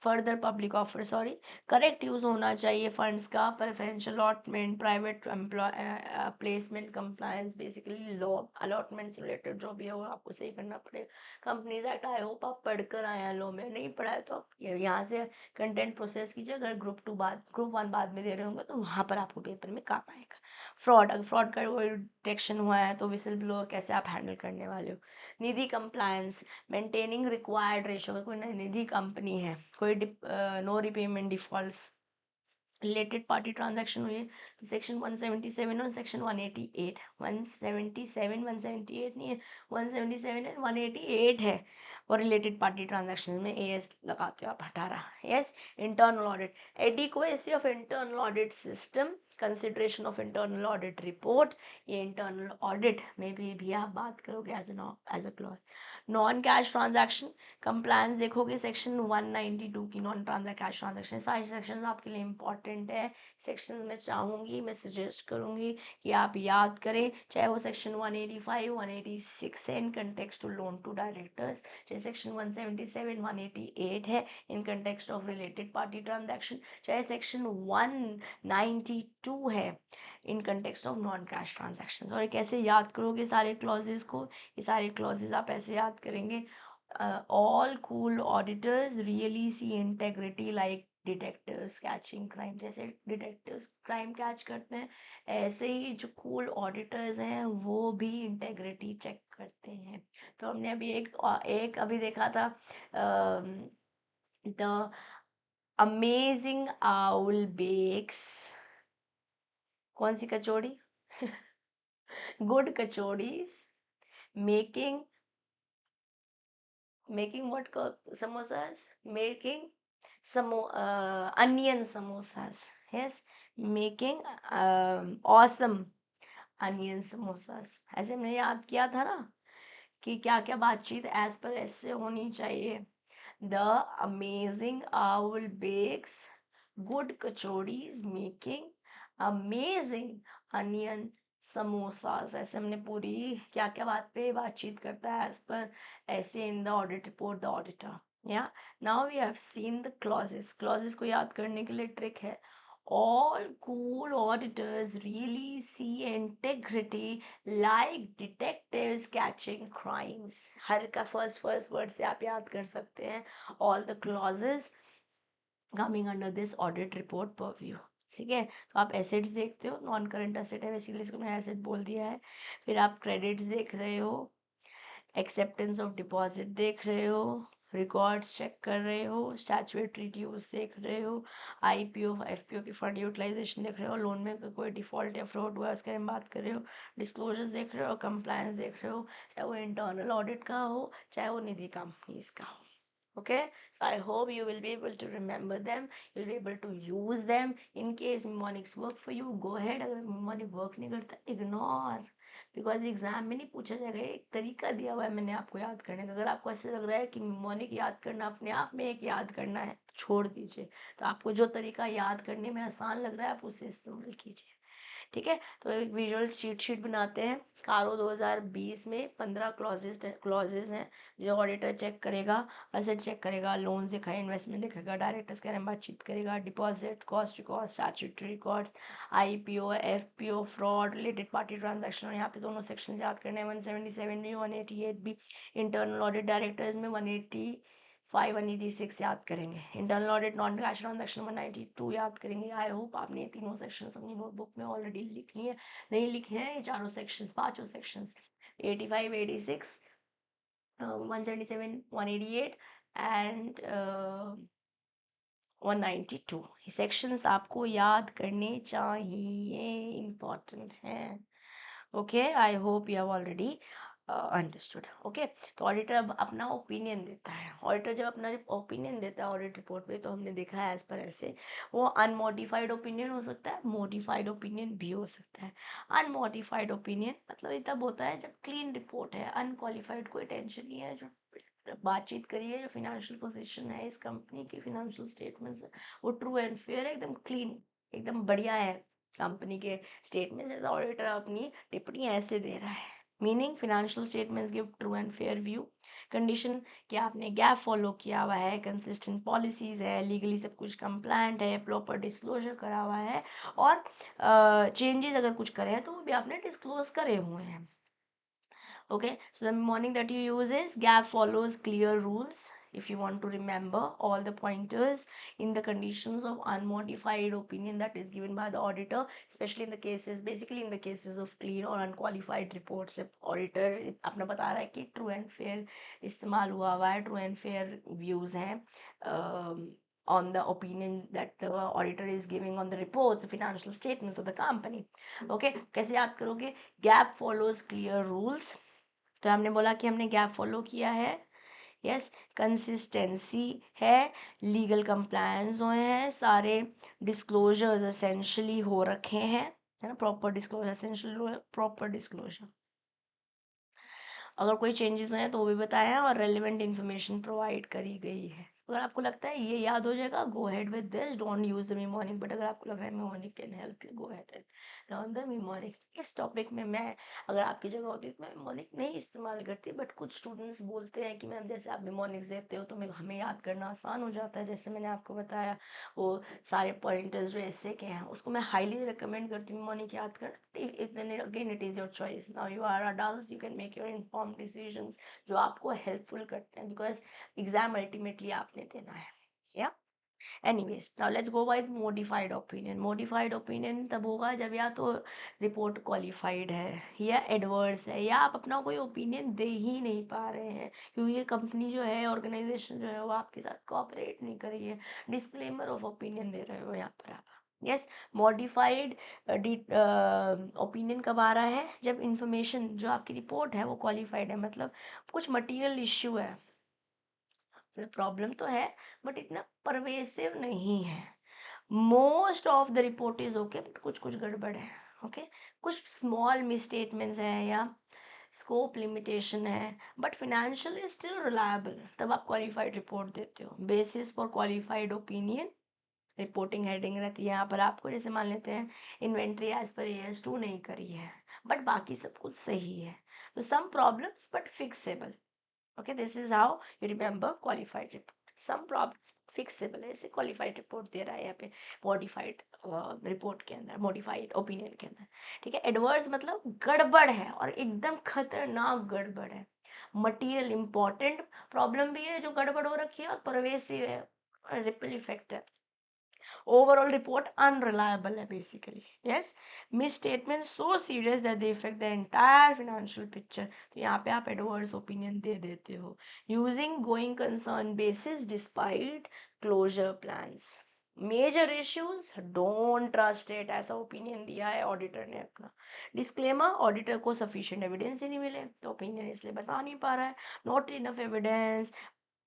further public offer sorry, correct use होना चाहिए फंड्स का, preferential allotment, private placement, compliance, basically law allotment से रिलेटेड जो भी है वो आपको सही करना पड़ेगा। कंपनीज एक्ट आई होप आप पढ़कर आए हैं, लॉ में नहीं पढ़ा है तो आप यहाँ से कंटेंट प्रोसेस कीजिए। अगर ग्रुप 1 बाद में दे रहे होंगे तो वहाँ पर आपको पेपर में काम आएगा। फ्रॉड, अगर फ्रॉड का कोई डिटेक्शन हुआ है तो विसल ब्लोअर कैसे आप हैंडल करने वाले हो। Nidhi compliance, maintaining required ratio, अगर कोई निधि कंपनी है, कोई no repayment defaults, related party transaction हुई है तो सेक्शन 177 और सेक्शन 188, 177 178 नहीं है, 177 एंड 188 है। और रिलेटेड पार्टी ट्रांजैक्शन में एएस लगाते हो आप 18। Yes, internal audit, adequacy of internal audit system, consideration of internal audit report, ये इंटरनल ऑडिट में भी आप बात करोगे as a clause. Non cash transaction compliance देखोगे सेक्शन 192 की, नॉन कैश ट्रांजैक्शन, सारे सेक्शन आपके लिए इंपॉर्टेंट है। सेक्शन में चाहूँगी, मैं सजेस्ट करूँगी कि आप याद करें, चाहे वो सेक्शन 185 186 है in context to loan to directors, चाहे सेक्शन 177 188 है in context of related party transaction, चाहे सेक्शन 192 है in context of non cash transaction. और कैसे याद करोगे सारे क्लॉजेज को, ये सारे क्लॉजेज आप ऐसे याद करेंगे। all cool auditors really see integrity like detectives catching crime, जैसे डिटेक्टिव्स क्राइम कैच करते हैं ऐसे ही जो कूल ऑडिटर्स हैं वो भी इंटेग्रिटी चेक करते हैं। तो हमने अभी एक अभी देखा था द अमेजिंग आउल बेक्स, कौन सी kachori good kachoris making what samosas, making onion samosas, yes, making awesome onion samosas। ऐसे मैंने याद किया था ना कि क्या क्या बातचीत एज पर ऐसे होनी चाहिए। The amazing owl bakes good kachoris making amazing onion samosas, ऐसे हमने पूरी क्या क्या बात पे बातचीत करता है एज पर ऐसे in the audit report the auditor. या now we have seen the clauses को याद करने के लिए ट्रिक है। All cool auditors really see integrity like detectives catching crimes। हर का फर्स्ट वर्ड से आप याद कर सकते हैं। All the clauses coming under this audit report purview। ठीक है, तो आप एसेट्स देखते हो, नॉन करंट एसेट है बेसिकली, इसको मैंने एसेट बोल दिया है। फिर आप क्रेडिट्स देख रहे हो, एक्सेप्टेंस ऑफ डिपॉजिट देख रहे हो, रिकॉर्ड्स चेक कर रहे हो, स्टैट्यूटरी ड्यूज देख रहे हो, आईपीओ एफपीओ की फंड यूटिलाइजेशन देख रहे हो, लोन में कोई डिफॉल्ट या फ्रॉड हुआ है उसके बारे में बात कर रहे हो, डिस्क्लोजर्स देख रहे हो, कंप्लायंस देख रहे हो, चाहे वो इंटरनल ऑडिट का हो चाहे वो निधि कंपनीज का हो। Okay, so I hope you will be able to remember them, you'll be able to use them in case mnemonics work for you, go ahead। अगर mnemonic work नहीं करता, ignore, बिकॉज एग्जाम में नहीं पूछा जाएगा, एक तरीका दिया हुआ है मैंने आपको याद करने का। अगर आपको ऐसे लग रहा है कि निमोनिक याद करना अपने आप में एक याद करना है तो छोड़ दीजिए। तो आपको जो तरीका याद करने में आसान लग रहा है आप उसे इस्तेमाल कीजिए। ठीक है, तो एक विजुअल चीट शीट बनाते हैं। कारो 2020 में 15 क्लॉजेज हैं जो ऑडिटर चेक करेगा। असेट चेक करेगा, लोन्स दिखाए, इन्वेस्टमेंट दिखाएगा, डायरेक्टर्स के बारे में बातचीत करेगा, deposit, cost record, statutory records, IPO, FPO, fraud, related party transaction. और यहाँ पे दोनों सेक्शन याद करने हैं, 177 भी 188 भी। इंटरनल ऑडिट डायरेक्टर्स में 185 186 याद करेंगे। Internal audit non cash transaction 192 याद करेंगे। आई होप आपने ये तीनों सेक्शंस अपनी नोटबुक में ऑलरेडी लिख लिए हैं। नहीं लिखे हैं ये चारों सेक्शंस, पांचों सेक्शंस, 85 86 177 188 एंड 192 सेक्शंस आपको याद करने चाहिए, इम्पॉर्टेंट हैं। Okay, I hope you have already understood. Okay, तो ऑडिटर अब अपना ओपिनियन देता है। ऑडिटर जब अपना ओपिनियन देता है ऑडिट रिपोर्ट पे, तो हमने देखा है एज पर ऐसे वो अनमोडिफाइड ओपिनियन हो सकता है, मोडिफाइड ओपिनियन भी हो सकता है। अनमोडिफाइड ओपिनियन मतलब ये तब होता है जब क्लीन रिपोर्ट है, अनक्वालिफाइड कोई टेंशन नहीं है, जो बातचीत करिए जो फिनेंशियल पोजीशन है इस कंपनी की, फिनेंशियल स्टेटमेंट्स वो ट्रू एंड फेयर है, एकदम क्लीन, एकदम बढ़िया है कंपनी के स्टेटमेंट्स। एज ऑडिटर अपनी टिप्पणी ऐसे दे रहा है, meaning financial statements give true and fair view. Condition कि आपने गैप फॉलो किया हुआ है, कंसिस्टेंट पॉलिसीज है, लीगली सब कुछ कंप्लायंट है, प्रॉपर डिस्क्लोजर करा हुआ है, और चेंजेस अगर कुछ करे हैं तो वो भी आपने डिस्क्लोज करे हुए हैं। Okay, so the mnemonic that you use is gap follows clear rules. If you want to remember all the pointers in the conditions of unmodified opinion that is given by the auditor, especially in the cases, basically in the cases of clean or unqualified reports, if auditor अपना बता रहा है कि true and fair इस्तेमाल हुआ हुआ है, true and fair views हैं on the opinion that the auditor is giving on the reports, the financial statements of the company. Okay, कैसे याद करोगे? Gap follows clear rules. तो हमने बोला कि हमने गैप फॉलो किया है, यस, कंसिस्टेंसी है, लीगल कंप्लायंस हुए हैं, सारे डिस्क्लोजर्स एसेंशियली हो रखे हैं, है ना, proper disclosure, essential proper disclosure. अगर कोई चेंजेस हुए हैं तो वो भी बताया और रेलिवेंट इन्फॉर्मेशन प्रोवाइड करी गई है। अगर आपको लगता है ये याद हो जाएगा, go ahead with this, don't use the mnemonic. But अगर आपको लग रहा है mnemonic can help you, go ahead and learn the mnemonic. इस टॉपिक में मैं अगर आपकी जगह होती तो मैं मेमोनिक नहीं इस्तेमाल करती, बट कुछ स्टूडेंट्स बोलते हैं कि मैम जैसे आप मेमोनिक्स देते हो तो हमें याद करना आसान हो जाता है। जैसे मैंने आपको बताया वो सारे पॉइंटर्स जो ऐसे के हैं उसको मैं हाईली रिकमेंड करती हूँ मेमोनिक याद करना। Again it is your choice, now you are adults, you can make your informed decisions जो आपको हेल्पफुल करते हैं, बिकॉज एग्जाम अल्टीमेटली आपने देना है। या anyways, now let's go by modified opinion. Modified opinion तब होगा जब या तो रिपोर्ट क्वालिफाइड है या एडवर्स है, या आप अपना कोई ओपिनियन दे ही नहीं पा रहे हैं क्योंकि ये कंपनी जो है, ऑर्गेनाइजेशन जो है वो आपके साथ कोऑपरेट नहीं कर रही है। डिस्क्लेमर ऑफ ओपिनियन दे रहे हो यहाँ पर आप। यस, मॉडिफाइड ओपिनियन कब आ रहा है? जब इंफॉर्मेशन जो आपकी रिपोर्ट है वो क्वालिफाइड है, मतलब कुछ मटीरियल इश्यू है, मतलब प्रॉब्लम तो है बट इतना परवेसिव नहीं है। Most of the report is okay but कुछ कुछ गड़बड़ है। ओके, कुछ स्मॉल मिसस्टेटमेंट्स हैं या स्कोप लिमिटेशन है, but financial is still reliable, तब आप क्वालिफाइड रिपोर्ट देते हो। Basis for qualified opinion reporting heading रहती है यहाँ पर आपको, जैसे मान लेते हैं इन्वेंट्री एज पर AS2 नहीं करी है बट बाकी सब कुछ सही है, तो some problems but fixable. Okay, this is how you remember qualified report. Some problems fixable है, ऐसे qualified report दे रहा है यहाँ पे modified report के अंदर, modified opinion के अंदर। ठीक है, adverse मतलब गड़बड़ है और एकदम खतरनाक गड़बड़ है। मटीरियल इंपॉर्टेंट प्रॉब्लम भी है जो गड़बड़ हो रखी है और परवेसिव है, रिपल इफेक्ट है। ओवरऑल रिपोर्ट अनरिलायबल है basically. Yes, misstatement so serious that they affect the entire financial picture, तो यहाँ पे आप एडवर्स ओपिनियन दे देते हो। Using going concern basis despite closure plans, major issues don't trust it, ऐसा ओपिनियन दिया है ऑडिटर ने अपना। डिस्क्लेमर, ऑडिटर को सफिशिएंट एविडेंस ही नहीं मिले तो ओपिनियन इसलिए बता नहीं पा रहा है। नॉट इनफ एविडेंस,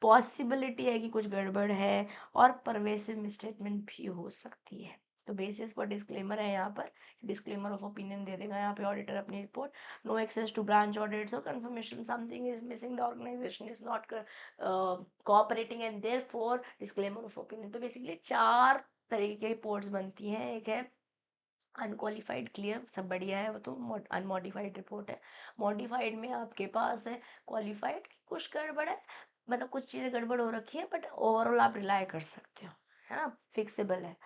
पॉसिबिलिटी है कि कुछ गड़बड़ है और परवेसिव मिसस्टेटमेंट भी हो सकती है। तो बेसिस पर डिस्क्लेमर है यहाँ पर, डिस्क्लेमर ऑफ ओपिनियन दे देगा यहाँ पे ऑडिटर अपनी report. No access to branch audits और confirmation something is missing, the organisation is not cooperating and therefore disclaimer of opinion. तो बेसिकली 4 तरीके की रिपोर्ट्स बनती हैं। एक है अनक्वालिफाइड, क्लियर, सब बढ़िया है, वो तो अनमॉडिफाइड रिपोर्ट है। मॉडिफाइड में आपके पास है क्वालिफाइड, कुछ गड़बड़ है, मतलब कुछ चीज़ें गड़बड़ हो रखी है, बट ओवरऑल आप रिलाई कर सकते हो, है ना, फिक्सेबल है।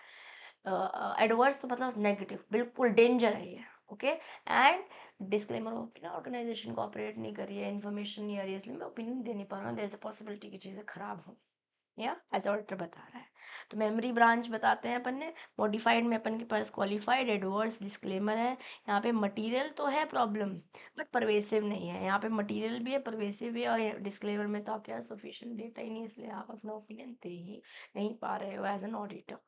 एडवर्स तो मतलब नेगेटिव, बिल्कुल डेंजर है ये, okay. And disclaimer of opinion, organisation cooperate नहीं कर रही है, इन्फॉर्मेशन नहीं आ रही है, इसलिए मैं ओपिनियन दे नहीं पा रहा हूँ, देयर इज अ पॉसिबिलिटी की चीज़ें खराब हो, या एज ऑडिटर बता रहा है। तो मेमोरी ब्रांच बताते हैं अपन ने। मॉडिफाइड में अपन के पास क्वालिफाइड, एडवर्स, डिस्क्लेमर है। यहाँ पे मटेरियल तो है प्रॉब्लम, बट परवेसिव नहीं है। यहाँ पे मटेरियल भी है, परवेसिव भी है, और डिस्क्लेमर में तो क्या सफिशिएंट डेटा ही नहीं, इसलिए आप अपना ओपिनियन दे ही नहीं पा रहे हो as an auditor.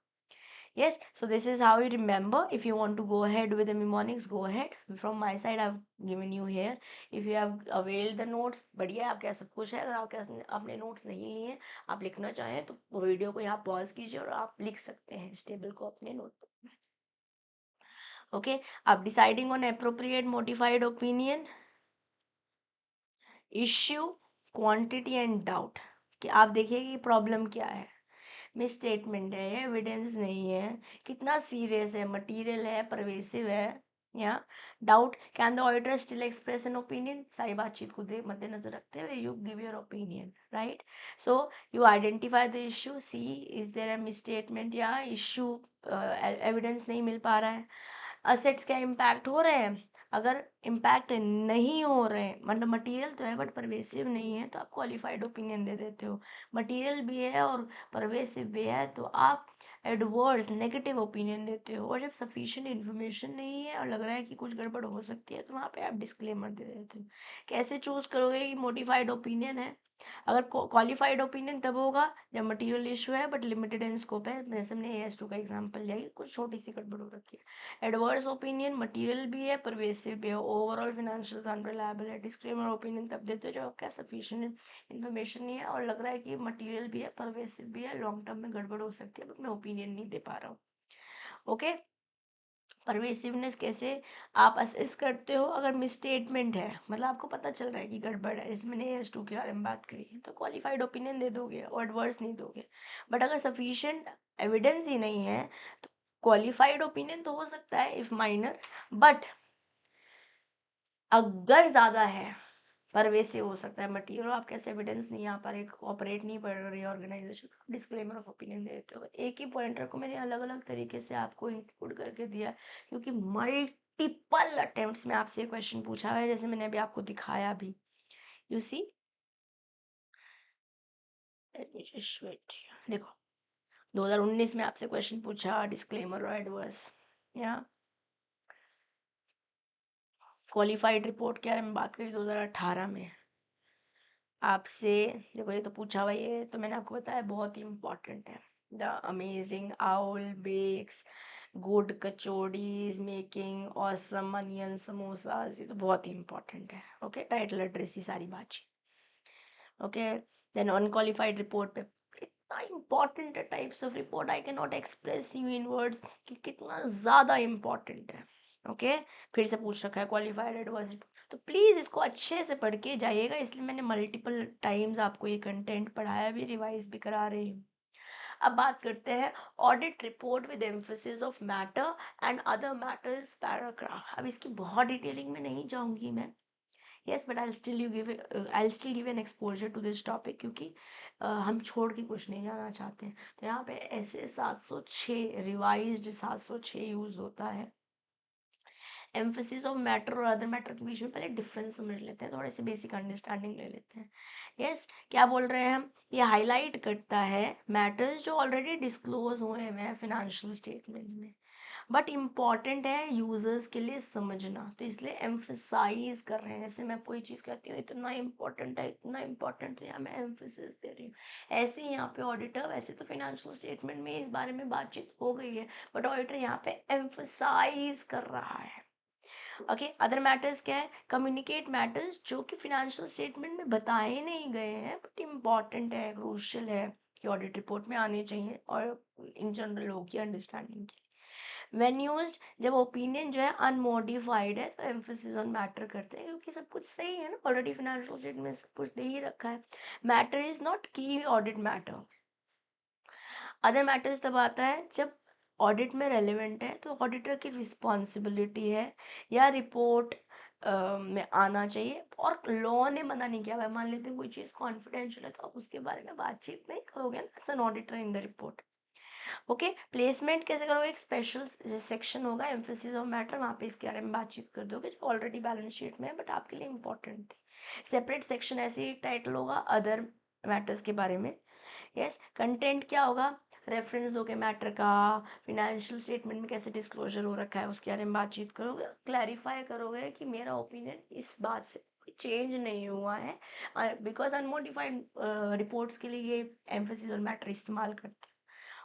Yes, so this is how you remember. If you want to go ahead with the mnemonics, go ahead. From my side, I've given you here. If you have availed the notes, बढ़िया, आपके पास सब कुछ है। अगर आपके पास आपने notes नहीं लिए, आप लिखना चाहें तो वीडियो को यहाँ पॉज कीजिए और आप लिख सकते हैं इस टेबल को अपने नोटबुक में। ओके, अब deciding on appropriate modified opinion, issue, quantity and doubt, कि आप देखिए कि प्रॉब्लम क्या है। मिस स्टेटमेंट है, एविडेंस नहीं है, कितना सीरियस है, मटेरियल है, परवेसिव है, या doubt, can the auditor still express an opinion. सारी बातचीत को मद्देनजर रखते हुए you give your opinion, right. So you identify the issue, see is there a misstatement या इश्यू, एविडेंस नहीं मिल पा रहा है। असेट्स क्या इम्पैक्ट हो रहे हैं, अगर इम्पैक्ट नहीं हो रहे हैं, मतलब मटेरियल तो है बट परवेसिव नहीं है, तो आप क्वालिफाइड ओपिनियन दे देते हो। मटेरियल भी है और परवेसिव भी है, तो आप एडवर्स नेगेटिव ओपिनियन देते हो। और जब सफिशिएंट इन्फॉर्मेशन नहीं है और लग रहा है कि कुछ गड़बड़ हो सकती है, तो वहाँ पे आप डिस्क्लेमर दे देते हो। कैसे चूज करोगे कि मोडिफाइड ओपिनियन है? अगर क्वालिफाइड ओपिनियन तब होगा जब मटेरियल इशू है बट लिमिटेड इन स्कोप है, जैसे हमने AS2 का एग्जांपल लिया, कुछ छोटी सी गड़बड़ हो रखी है। एडवर्स ओपिनियन, मटेरियल भी है, परवेसिव भी है, ओवरऑल फाइनेंशियल अनरिलायबल है। डिस्क्लेमर ओपिनियन तब देते हो जब आपका सफिशिएंट इन्फॉर्मेशन नहीं है और लग रहा है कि मटेरियल भी है, परवेसिव भी है, लॉन्ग टर्म में गड़बड़ हो सकती है, बट मैं ओपिनियन नहीं दे पा रहा हूँ, ओके। परवेसिवनेस कैसे आप असेस करते हो? अगर मिसस्टेटमेंट है, मतलब आपको पता चल रहा है कि गड़बड़ है, जैसे मैंने AS2 के बारे में बात करी, तो क्वालिफाइड ओपिनियन दे दोगे और एडवर्स नहीं दोगे। बट अगर सफिशिएंट एविडेंस ही नहीं है, तो क्वालिफाइड ओपिनियन तो हो सकता है इफ माइनर, बट अगर ज़्यादा है, परवेसिव हो सकता है मटीरियल, आपके पास एविडेंस नहीं, यहाँ पर एक ऑपरेट नहीं कर रही ऑर्गेनाइजेशन, डिस्क्लेमर ऑफ ओपिनियन दे देते हो। एक ही पॉइंटर को मैंने अलग अलग तरीके से आपको इंक्लूड करके दिया, क्योंकि मल्टीपल अटेम्प्ट्स में आपसे क्वेश्चन पूछा है, जैसे मैंने अभी आपको दिखाया भी। यू सी, देखो 2019 में आपसे क्वेश्चन पूछा डिस्क्लेमर और एडवर्स, या क्वालिफाइड रिपोर्ट के बारे में बात करी 2018 में आपसे। देखो ये तो पूछा हुआ, ये तो मैंने आपको बताया बहुत ही इम्पोर्टेंट है। The amazing owl bakes good kachoris making awesome onion samosas, ये तो बहुत ही इम्पोर्टेंट है, ओके। टाइटल एड्रेस ही सारी बातचीत, ओके। देन अनक्वालिफाइड रिपोर्ट पे इतना इम्पोर्टेंट है, types of report I can not express you in words कि कितना ज़्यादा इम्पोर्टेंट है, ओके। फिर से पूछ रखा है क्वालिफाइड एडवर्स, तो प्लीज़ इसको अच्छे से पढ़ के जाइएगा, इसलिए मैंने मल्टीपल टाइम्स आपको ये कंटेंट पढ़ाया भी, रिवाइज भी करा रही हूँ। अब बात करते हैं audit report with emphasis of matter and other matters paragraph. अब इसकी बहुत डिटेलिंग में नहीं जाऊंगी मैं, yes, but I still give an exposure to this topic, क्योंकि हम छोड़ के कुछ नहीं जाना चाहते हैं। तो यहाँ पे ऐसे 706 रिवाइज्ड 706 यूज होता है। एम्फोसिस ऑफ मैटर और अदर मैटर के बीच में पहले डिफरेंस समझ लेते हैं, थोड़े से बेसिक अंडरस्टैंडिंग ले लेते हैं। यस, क्या बोल रहे हैं हम? ये हाईलाइट करता है मैटर्स जो ऑलरेडी डिस्क्लोज हुए हैं फाइनेंशियल स्टेटमेंट में, बट इम्पॉर्टेंट है यूजर्स के लिए समझना, तो इसलिए एम्फसाइज कर रहे हैं। जैसे मैं कोई चीज़ कहती हूँ इतना इम्पोर्टेंट है, इतना इम्पोर्टेंट है, यहाँ मैं एम्फोसिस दे रही हूँ। ऐसे ही यहाँ पे ऑडिटर, वैसे तो फाइनेंशियल स्टेटमेंट में इस बारे में बातचीत हो गई है, बट ऑडिटर यहाँ पे एम्फसाइज कर रहा है, ओके। अदर मैटर्स क्या है? कम्युनिकेट मैटर्स जो कि फिनेंशियल स्टेटमेंट में बताए नहीं गए हैं बट इम्पॉर्टेंट है, क्रूशियल है कि ऑडिट रिपोर्ट में आने चाहिए और इन जनरल हो की अंडरस्टैंडिंग के लिए। व्हेन यूज्ड जब ओपिनियन जो है अनमोडिफाइड है तो एम्फोसिस ऑन मैटर करते हैं, क्योंकि सब कुछ सही है ना, ऑलरेडी फाइनेंशियल स्टेटमेंट में सब कुछ दे ही रखा है। मैटर इज नॉट की ऑडिट मैटर। अदर मैटर्स तब आता है जब ऑडिट में रेलेवेंट है, तो ऑडिटर की रिस्पॉन्सिबिलिटी है या रिपोर्ट में आना चाहिए, और लॉ ने मना नहीं किया। भाई मान लेते हैं कोई चीज़ कॉन्फिडेंशियल है तो आप उसके बारे में बातचीत नहीं करोगे ना as an auditor in the report. Okay, placement कैसे करोगे? एक स्पेशल सेक्शन होगा एम्फोसिस ऑफ मैटर, वहाँ पे इसके बारे में बातचीत कर दोगे, जो ऑलरेडी बैलेंस शीट में है बट आपके लिए इंपॉर्टेंट थी। सेपरेट सेक्शन ऐसे ही टाइटल होगा अदर मैटर्स के बारे में। यस, कंटेंट क्या होगा? रेफरेंस दोगे मैटर का, फिनेंशियल स्टेटमेंट में कैसे डिस्क्लोजर हो रखा है उसके बारे में बातचीत करोगे, क्लैरिफाई करोगे कि मेरा ओपिनियन इस बात से चेंज नहीं हुआ है, बिकॉज अनमोडिफाइड रिपोर्ट्स के लिए ये एम्फोसिस और मैटर इस्तेमाल करते हैं।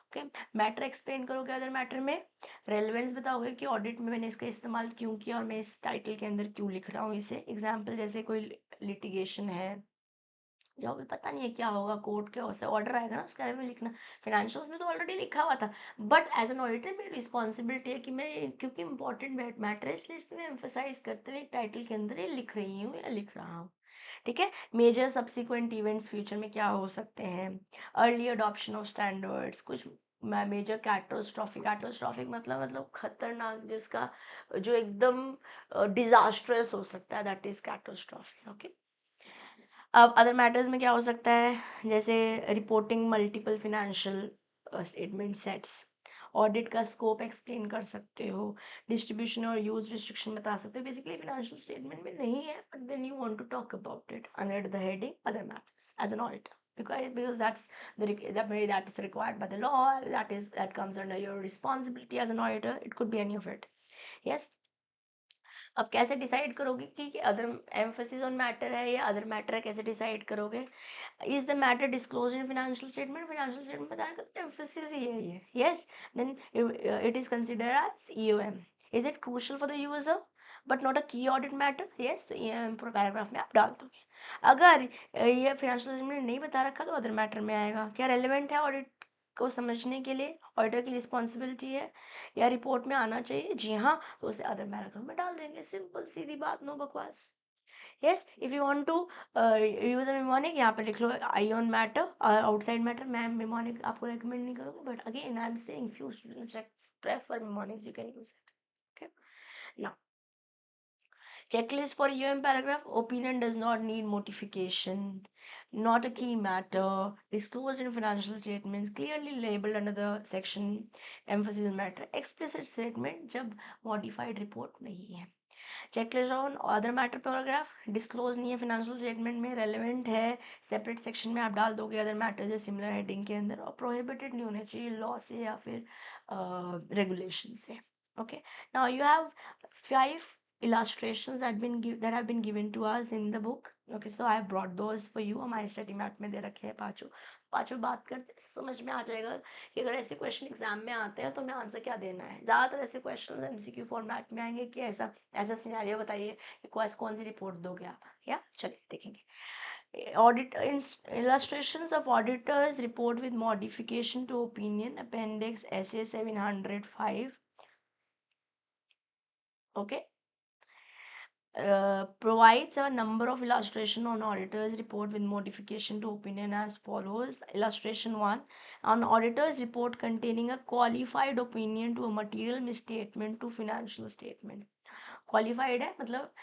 ओके, मैटर एक्सप्लेन करोगे अदर मैटर में, रेलेवेंस बताओगे कि ऑडिट में मैंने इसका इस्तेमाल क्यों किया और मैं इस टाइटल के अंदर क्यों लिख रहा हूँ इसे। एग्जाम्पल जैसे कोई लिटिगेशन है जो अभी पता नहीं है क्या होगा, कोर्ट के से ऑर्डर आएगा ना उसके बारे में लिखना। फिनेंशियल्स में तो ऑलरेडी लिखा हुआ था, बट एज एन ऑडिटर मेरी रिस्पॉन्सिबिलिटी है कि मैं, क्योंकि इंपॉर्टेंट मैटर है इसलिए इसमें एम्फोसाइज करते हुए एक टाइटल के अंदर ये लिख रही हूँ या लिख रहा हूँ। ठीक है, मेजर सब्सिक्वेंट इवेंट्स फ्यूचर में क्या हो सकते हैं, अर्ली अडॉप्शन ऑफ स्टैंडर्ड्स, कुछ मेजर कैटोस्ट्रॉफिक मतलब खतरनाक, जिसका जो एकदम डिजास्ट्रस हो सकता है, दैट इज कैटोस्ट्रॉफी। ओके, अब अदर मैटर्स में क्या हो सकता है, जैसे reporting multiple financial statement sets, audit का स्कोप एक्सप्लेन कर सकते हो, डिस्ट्रीब्यूशन और यूज रिस्ट्रिक्शन बता सकते हो। बेसिकली फिनेंशियल स्टेटमेंट में नहीं है but then you want to talk about it under the heading other matters as an auditor, because that is required by the law, that comes under your responsibility as an auditor. It could be any of it. Yes. अब कैसे decide करोगे कि other emphasis on matter है या other matter है, कैसे decide करोगे? Is the matter disclose in financial statement बताना तो एम्फोसिस ही है ये। Yes, then it is considered as EOM. Is it crucial for the user but not a key audit matter? Yes, तो EOM paragraph में आप डाल दोगे। अगर ये फाइनेंशियल स्टेटमेंट नहीं बता रखा तो अदर मैटर में आएगा। क्या रेलिवेंट है ऑडिट को समझने के लिए, ऑडिटर की रिस्पॉन्सिबिलिटी है या रिपोर्ट में आना चाहिए? जी हाँ, तो उसे अदर पैराग्राफ में डाल देंगे। सिंपल सीधी बात, नो बकवास। Yes, if you want to use a mnemonic, यहाँ पे लिख लो eye on matter, outside matter. मैं मेमोनिक आपको रेकमेंड नहीं करूँगी, but again I am saying few students prefer mnemonics, you can use it. Okay, now checklist for UM paragraph: opinion does not need modification, not a key matter, disclosed in financial statements, clearly labeled under the section emphasis on matter, explicit statement जब modified report नहीं है। Checklist on other matter paragraph: disclose नहीं है financial statement में, relevant है, separate section में आप डाल दोगे अदर मैटर्स है सिमिलर हेडिंग के अंदर, और प्रोहिबिटेड नहीं होने चाहिए लॉ से या फिर रेगुलेशन से। Okay, now you have 5 illustrations that have been given to us in the book. Okay, so I have brought those for you. हमारे स्टडी मैट में दे रखे हैं पांचों पांचों। बात करते समझ में आ जाएगा कि अगर ऐसे क्वेश्चन एग्जाम में आते हैं तो हमें आंसर क्या देना है। ज़्यादातर ऐसे क्वेश्चन एमसीक्यू फॉर्मेट में आएंगे कि ऐसा ऐसा सिनेरियो बताइए कि कौन सी रिपोर्ट दोगे आप, या चलिए देखेंगे। Audit illustrations of auditors report with modification to opinion, appendix SA 705. Okay, provides a number of illustration on auditors report with modification to opinion as follows. Illustration 1: an auditor's report containing a qualified opinion to a material misstatement to financial statement. Qualified है मतलब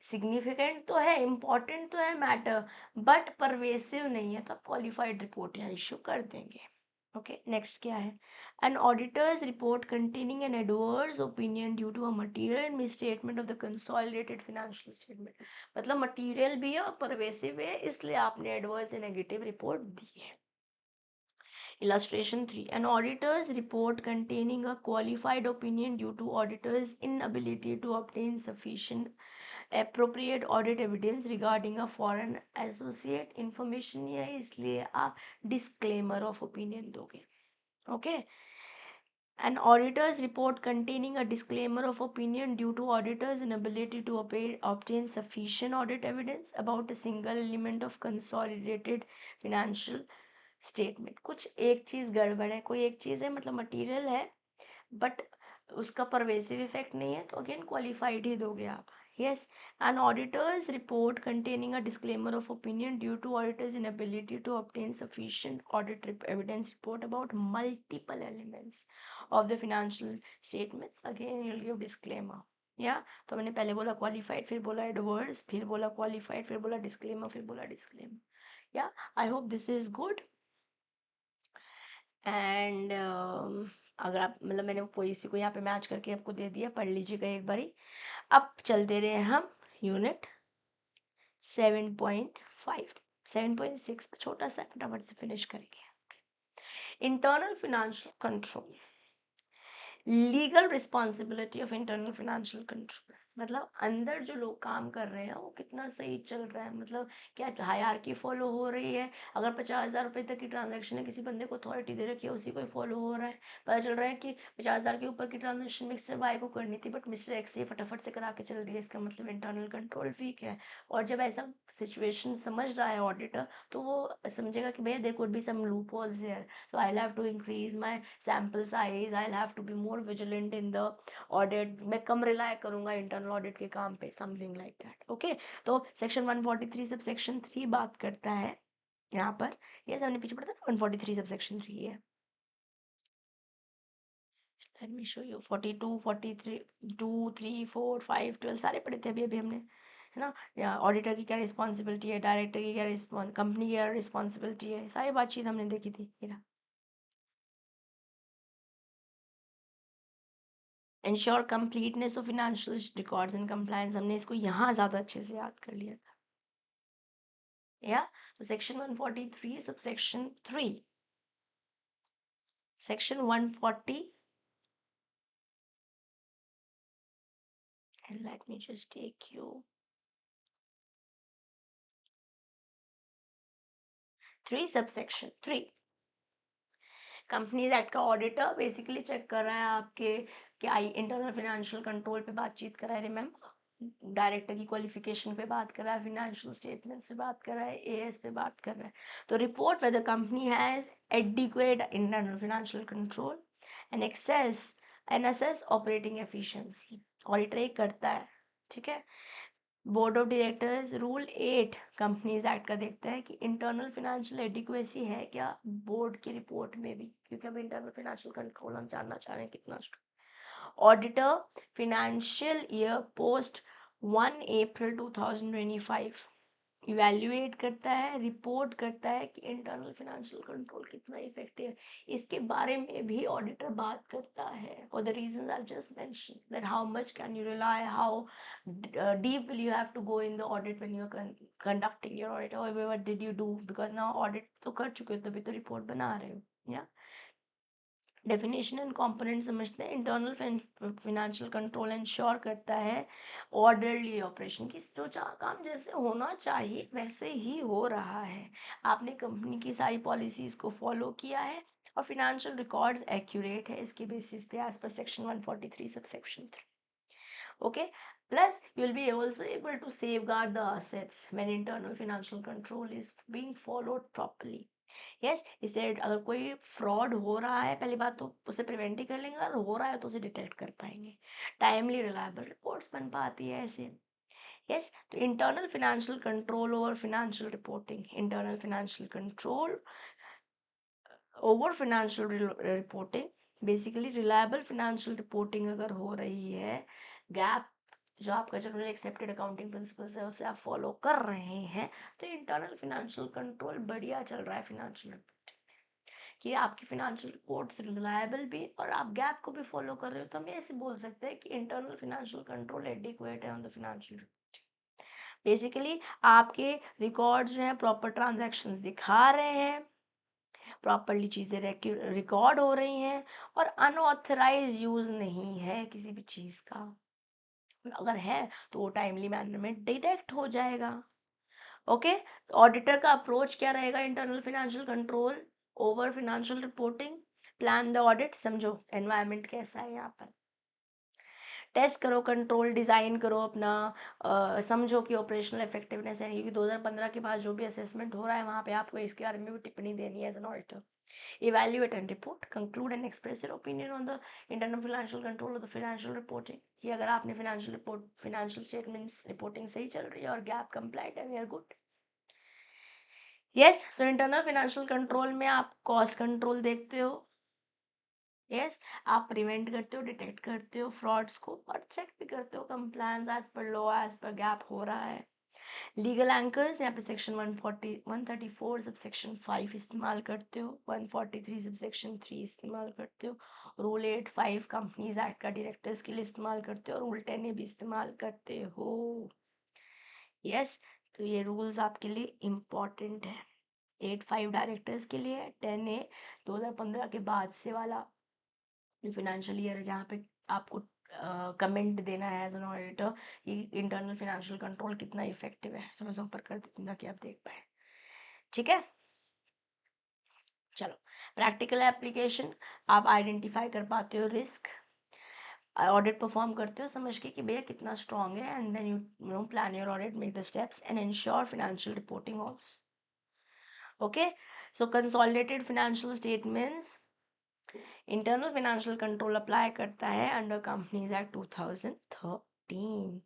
significant तो है, important तो है matter, but pervasive नहीं है, तो आप क्वालिफाइड रिपोर्ट यहाँ इशू कर देंगे। ओके, नेक्स्ट क्या है? An auditors report containing an adverse opinion due to a material misstatement of the consolidated financial statement, मतलब मटीरियल भी है और परवेसिव है, इसलिए आपने एडवर्स या नेगेटिव रिपोर्ट दी है। Illustration 3: an auditor's report containing a qualified opinion due to auditor's inability to obtain sufficient appropriate audit evidence regarding a foreign associate information है, इसलिए आप disclaimer of opinion दोगे। Okay, an auditor's report containing a disclaimer of opinion due to auditor's inability to obtain sufficient audit evidence about a single element of consolidated financial statement. कुछ एक चीज़ गड़बड़ है, कोई एक चीज़ है मतलब मटेरियल है बट उसका परवेसिव इफेक्ट नहीं है तो अगेन क्वालिफाइड ही दोगे आप. Yes, an auditor's report containing a disclaimer of opinion due to auditor's inability to obtain sufficient evidence report about multiple elements of the financial statements. Again, you'll give disclaimer. या तो मैंने पहले बोला qualified, फिर बोला adverse, फिर बोला qualified, फिर बोला डिस्क्लेमर, फिर बोला डिस्क्लेमर. या I hope this is good. And अगर आप मतलब मैंने पॉलिसी को यहाँ पे मैच करके आपको दे दिया, पढ़ लीजिएगा एक बारी. अब चलते रहे हम यूनिट 7.5 7.6 छोटा सा फटाफट से फिनिश करेंगे. Internal financial control, legal responsibility of internal financial control. मतलब अंदर जो लोग काम कर रहे हैं वो कितना सही चल रहा है, मतलब क्या हायरार्की फॉलो हो रही है. अगर 50,000 रुपये तक की ट्रांजैक्शन है, किसी बंदे को अथॉरिटी दे रखी है, उसी को फॉलो हो रहा है. पता चल रहा है कि 50,000 के ऊपर की ट्रांजैक्शन मिस्टर वाई को करनी थी बट मिस्टर एक्स से फटाफट से करा के चल दिया, इसका मतलब इंटरनल कंट्रोल वीक है. और जब ऐसा सिचुएशन समझ रहा है ऑडिटर, तो वो समझेगा कि भैया there could be some loopholes here, so I'll have to increase my sample size, I'll have to be more vigilant in the audit. मैं कम रिलाय करूंगा इंटरनल ऑडिट के काम पे, समथिंग लाइक दैट. ओके, तो section 143 sub section 3 बात करता है यहाँ पर. ये हमने पीछे पढ़ा था 143 सब सेक्शन 3 है. लेट मी शो यू 42 43 2 3 4 5 12 सारे पढ़े थे अभी अभी हमने, है ना. या ऑडिटर की क्या रिस्पॉन्सिबिलिटी है, डायरेक्टर की क्या कंपनी की क्या रिस्पॉन्सिबिलिटी है, सारी बातचीत हमने देखी थी. Ensure completeness of financial records and compliance, हमने इसको यहाँ ज़्यादा अच्छे से याद कर लिया था. या तो section 143 sub section 3, section 140 and let me just take you 3 subsection 3. Companies act का ऑडिटर बेसिकली चेक कर रहा है आपके क्या इंटरनल फिनेंशियल कंट्रोल पे बातचीत कर रहा है. रिमेम्बर, डायरेक्टर की क्वालिफिकेशन पे बात कर रहा है, फिनेंशियल स्टेटमेंट्स पे बात कर रहा है, एएस पे बात कर रहा है. तो report weather company has adequate internal financial control and assess operating efficiency. Auditor एक करता है, ठीक है. Board of directors rule 8 companies act का देखता है कि इंटरनल फिनेंशियल एडिक्वेसी है क्या बोर्ड की रिपोर्ट में भी, क्योंकि अब इंटरनल फिनेंशियल कंट्रोल हम जानना चाह रहे हैं कितना strong. Auditor financial year post 1 अप्रैल 2025 इवेल्युएट करता है, रिपोर्ट करता है कि इंटरनल फिनेंशियल कंट्रोल कितना इफेक्टिव है. इसके बारे में भी ऑडिटर बात करता है. और the reasons I just mention that how much can you rely, how deep will you have to go in the audit when you are conducting your audit, or what did you do, because now audit तो कर चुके हो तभी तो report बना रहे हो. या डेफिनेशन एंड कंपोनेंट समझते हैं. इंटरनल फिनेंशियल कंट्रोल इंश्योर करता है ऑर्डरली ऑपरेशन की, जो काम जैसे होना चाहिए वैसे ही हो रहा है, आपने कंपनी की सारी पॉलिसीज को फॉलो किया है और फिनेंशियल रिकॉर्ड्स एक्यूरेट है इसके बेसिस पे as per section 143 sub section 3. Okay, plus you will be also able to safeguard the assets when internal financial control is being followed properly. Yes, इससे अगर कोई फ्रॉड हो रहा है पहली बात तो उसे प्रिवेंट ही कर लेंगे, अगर हो रहा है तो उसे डिटेक्ट कर पाएंगे, टाइमली रिलायबल रिपोर्ट्स बन पाती है ऐसे. यस, तो internal financial control over financial reporting, internal financial control over financial reporting, basically reliable financial reporting अगर हो रही है, गैप जो आपका जनरल एक्सेप्टेड अकाउंटिंग प्रिंसिपल्स है उसे आप फॉलो कर रहे हैं, तो इंटरनल फिनेंशियल कंट्रोल बढ़िया चल रहा है फिनेंशियल रिपोर्टिंग कि आपकी फिनेंशियल रिपोर्ट्स रिलायबल भी और आप गैप को भी फॉलो कर रहे हो, तो हम ऐसे बोल सकते हैं कि इंटरनल फिनेंशियल कंट्रोल एडिक्वेट है on the financial reporting. Basically आपके रिकॉर्ड्स जो हैं प्रॉपर ट्रांजैक्शंस दिखा रहे हैं, प्रॉपरली चीज़ें रिकॉर्ड हो रही हैं और अनऑथराइज यूज़ नहीं है किसी भी चीज़ का. अगर है तो वो टाइमली मैनर में डिटेक्ट हो जाएगा. ओके, तो ऑडिटर का अप्रोच क्या रहेगा internal financial control over financial reporting. Plan the audit, समझो एनवायरनमेंट कैसा है यहाँ पर, टेस्ट करो, कंट्रोल डिज़ाइन करो अपना, समझो कि ऑपरेशनल इफेक्टिवनेस है, क्योंकि 2015 के बाद जो भी असेसमेंट हो रहा है वहाँ पे आपको इसके बारे में भी टिप्पणी देनी है as an auditor. Evaluate and report, conclude and express your opinion on the internal financial control of the financial reporting, कि अगर आपने financial statements reporting सही चल रही है और gap compliant है, we are good. Yes, so internal financial control में आप cost control देखते हो, yes, आप प्रिवेंट करते हो, डिटेक्ट करते हो फ्रॉड्स को और चेक भी करते हो compliance as per law as per gap हो रहा है. लीगल एंकर्स यहाँ पे सेक्शन 134 सब सेक्शन 5 इस्तेमाल करते हो, 143 सब सेक्शन 3 इस्तेमाल करते हो, रूल 85 कंपनीज एक्ट का डायरेक्टर्स के लिए इस्तेमाल करते हो, रूल 10 भी इस्तेमाल करते हो. यस, तो ये रूल्स आपके लिए इम्पॉर्टेंट है. 85 डायरेक्टर्स के लिए, 10A 2015 के बाद से वाला फाइनेंशियल ईयर है जहाँ पे आपको कमेंट देना है एज एन ऑडिटर कि इंटरनल फाइनेंशियल कंट्रोल कितना इफेक्टिव है. थोड़ा सा ऊपर कर देती हूँ ताकि आप देख पाए. ठीक है, चलो प्रैक्टिकल एप्लीकेशन. आप आइडेंटिफाई कर पाते हो रिस्क, ऑडिट परफॉर्म करते हो समझ के कि भैया कितना स्ट्रांग है, and then you know plan your audit, make the steps and ensure financial reporting also. Okay, so consolidated financial statements internal financial control apply करता है under companies act 2013.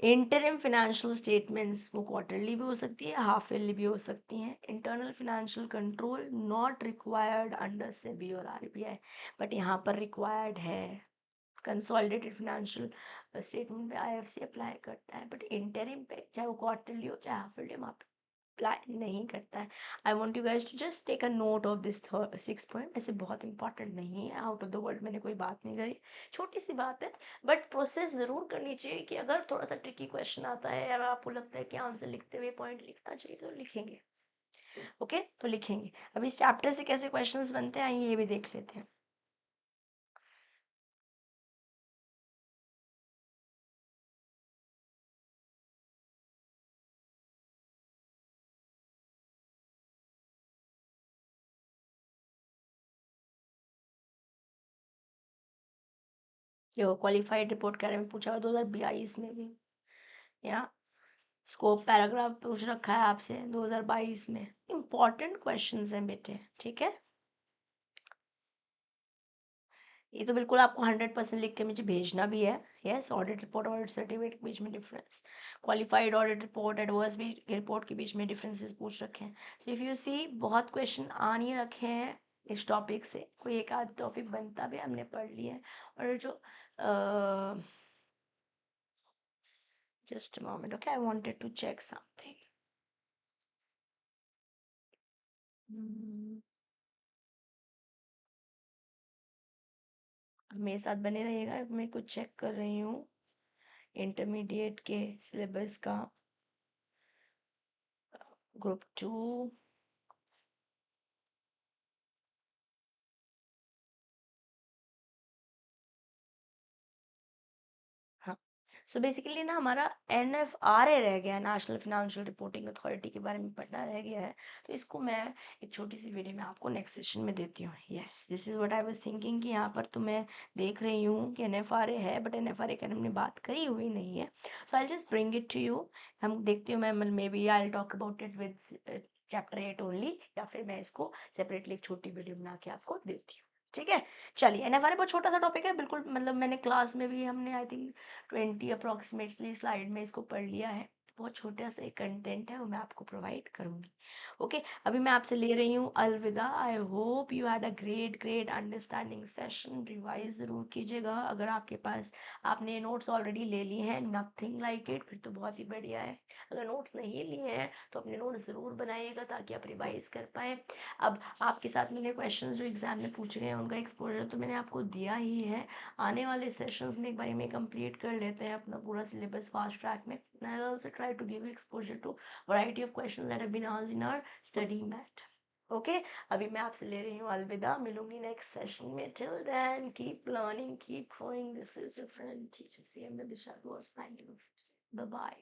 Interim financial statements वो quarterly भी हो सकती है, half yearly भी हो सकती हैं. Internal financial control not required under SEBI और आरबीआई, बट यहाँ पर रिक्वायर्ड है. कंसोलिडेटेड फाइनेंशियल स्टेटमेंट पे आईएफसी अप्लाई करता है, बट इंटरिम पे चाहे वो क्वार्टरली हो चाहे हाफ ईयरली, वहाँ पे अप्लाई नहीं करता है. I want you guys to just take a note of this 6 point. ऐसे बहुत इंपॉर्टेंट नहीं है, आउट ऑफ द वर्ल्ड मैंने कोई बात नहीं करी, छोटी सी बात है, बट प्रोसेस ज़रूर करनी चाहिए कि अगर थोड़ा सा ट्रिकी क्वेश्चन आता है या आपको लगता है कि आंसर लिखते हुए पॉइंट लिखना चाहिए तो लिखेंगे. ओके, तो लिखेंगे. अभी इस चैप्टर से कैसे क्वेश्चंस बनते हैं आइए ये भी देख लेते हैं. जो क्वालिफाइड रिपोर्ट के बारे में पूछा हुआ 2022 में भी, या स्कोप पैराग्राफ पूछ रखा है आपसे 2022 में. इंपॉर्टेंट क्वेश्चंस हैं बेटे, ठीक है. ये तो बिल्कुल आपको 100% लिख के मुझे भेजना भी है. Yes, audit report audit certificate के बीच में difference, qualified audit report adverse भी रिपोर्ट के बीच में डिफरेंसेस पूछ रखे हैं. सो इफ़ यू सी बहुत क्वेश्चन आ नहीं रखे हैं इस टॉपिक से, कोई एक आध टॉपिक बनता भी हमने पढ़ लिया है. और जो just a moment, okay, I wanted to check something. मेरे साथ बने रहिएगा, मैं कुछ चेक कर रही हूँ इंटरमीडिएट के सिलेबस का. ग्रुप 2, हाँ. सो बेसिकली ना हमारा NFRA रह गया है, नेशनल फाइनेंशियल रिपोर्टिंग अथॉरिटी के बारे में पढ़ना रह गया है. तो इसको मैं एक छोटी सी वीडियो में आपको नेक्स्ट सेशन में देती हूँ. Yes, this is what I was thinking कि यहाँ पर तो मैं देख रही हूँ कि NFRA है, बट NFRA के हमने बात करी हुई नहीं है. So I just bring it to you. हम देखती हूँ, मैं maybe I talk about it with chapter 8 only, या फिर मैं इसको सेपरेटली एक छोटी वीडियो बना के आपको देती हूँ. ठीक है, चलिए. NFRA बहुत छोटा सा टॉपिक है बिल्कुल, मतलब मैंने क्लास में भी हमने आई थिंक 20 अप्रॉक्सीमेटली स्लाइड में इसको पढ़ लिया है. बहुत छोटा सा एक कंटेंट है वो मैं आपको प्रोवाइड करूँगी. ओके, अभी मैं आपसे ले रही हूँ अलविदा. I hope you had a great understanding session. Revise ज़रूर कीजिएगा. अगर आपके पास आपने नोट्स ऑलरेडी ले लिए हैं, नथिंग लाइक इट, फिर तो बहुत ही बढ़िया है. अगर नोट्स नहीं लिए हैं तो अपने नोट्स ज़रूर बनाइएगा ताकि आप रिवाइज कर पाएँ. अब आपके साथ मैंने क्वेश्चन जो एग्जाम में पूछ गए हैं उनका एक्सपोजर तो मैंने आपको दिया ही है. आने वाले सेशंस में एक बार में कंप्लीट कर लेते हैं अपना पूरा सिलेबस फास्ट ट्रैक में. I will also try to give exposure to variety of questions that have been asked in our study mat. Okay, अभी मैं आपसे ले रही हूँ अलविदा. मिलूंगी नेक्स्ट सेशन में. Till then keep learning, keep growing. This is your friend teacher CM Vidisha was signing off. Bye bye.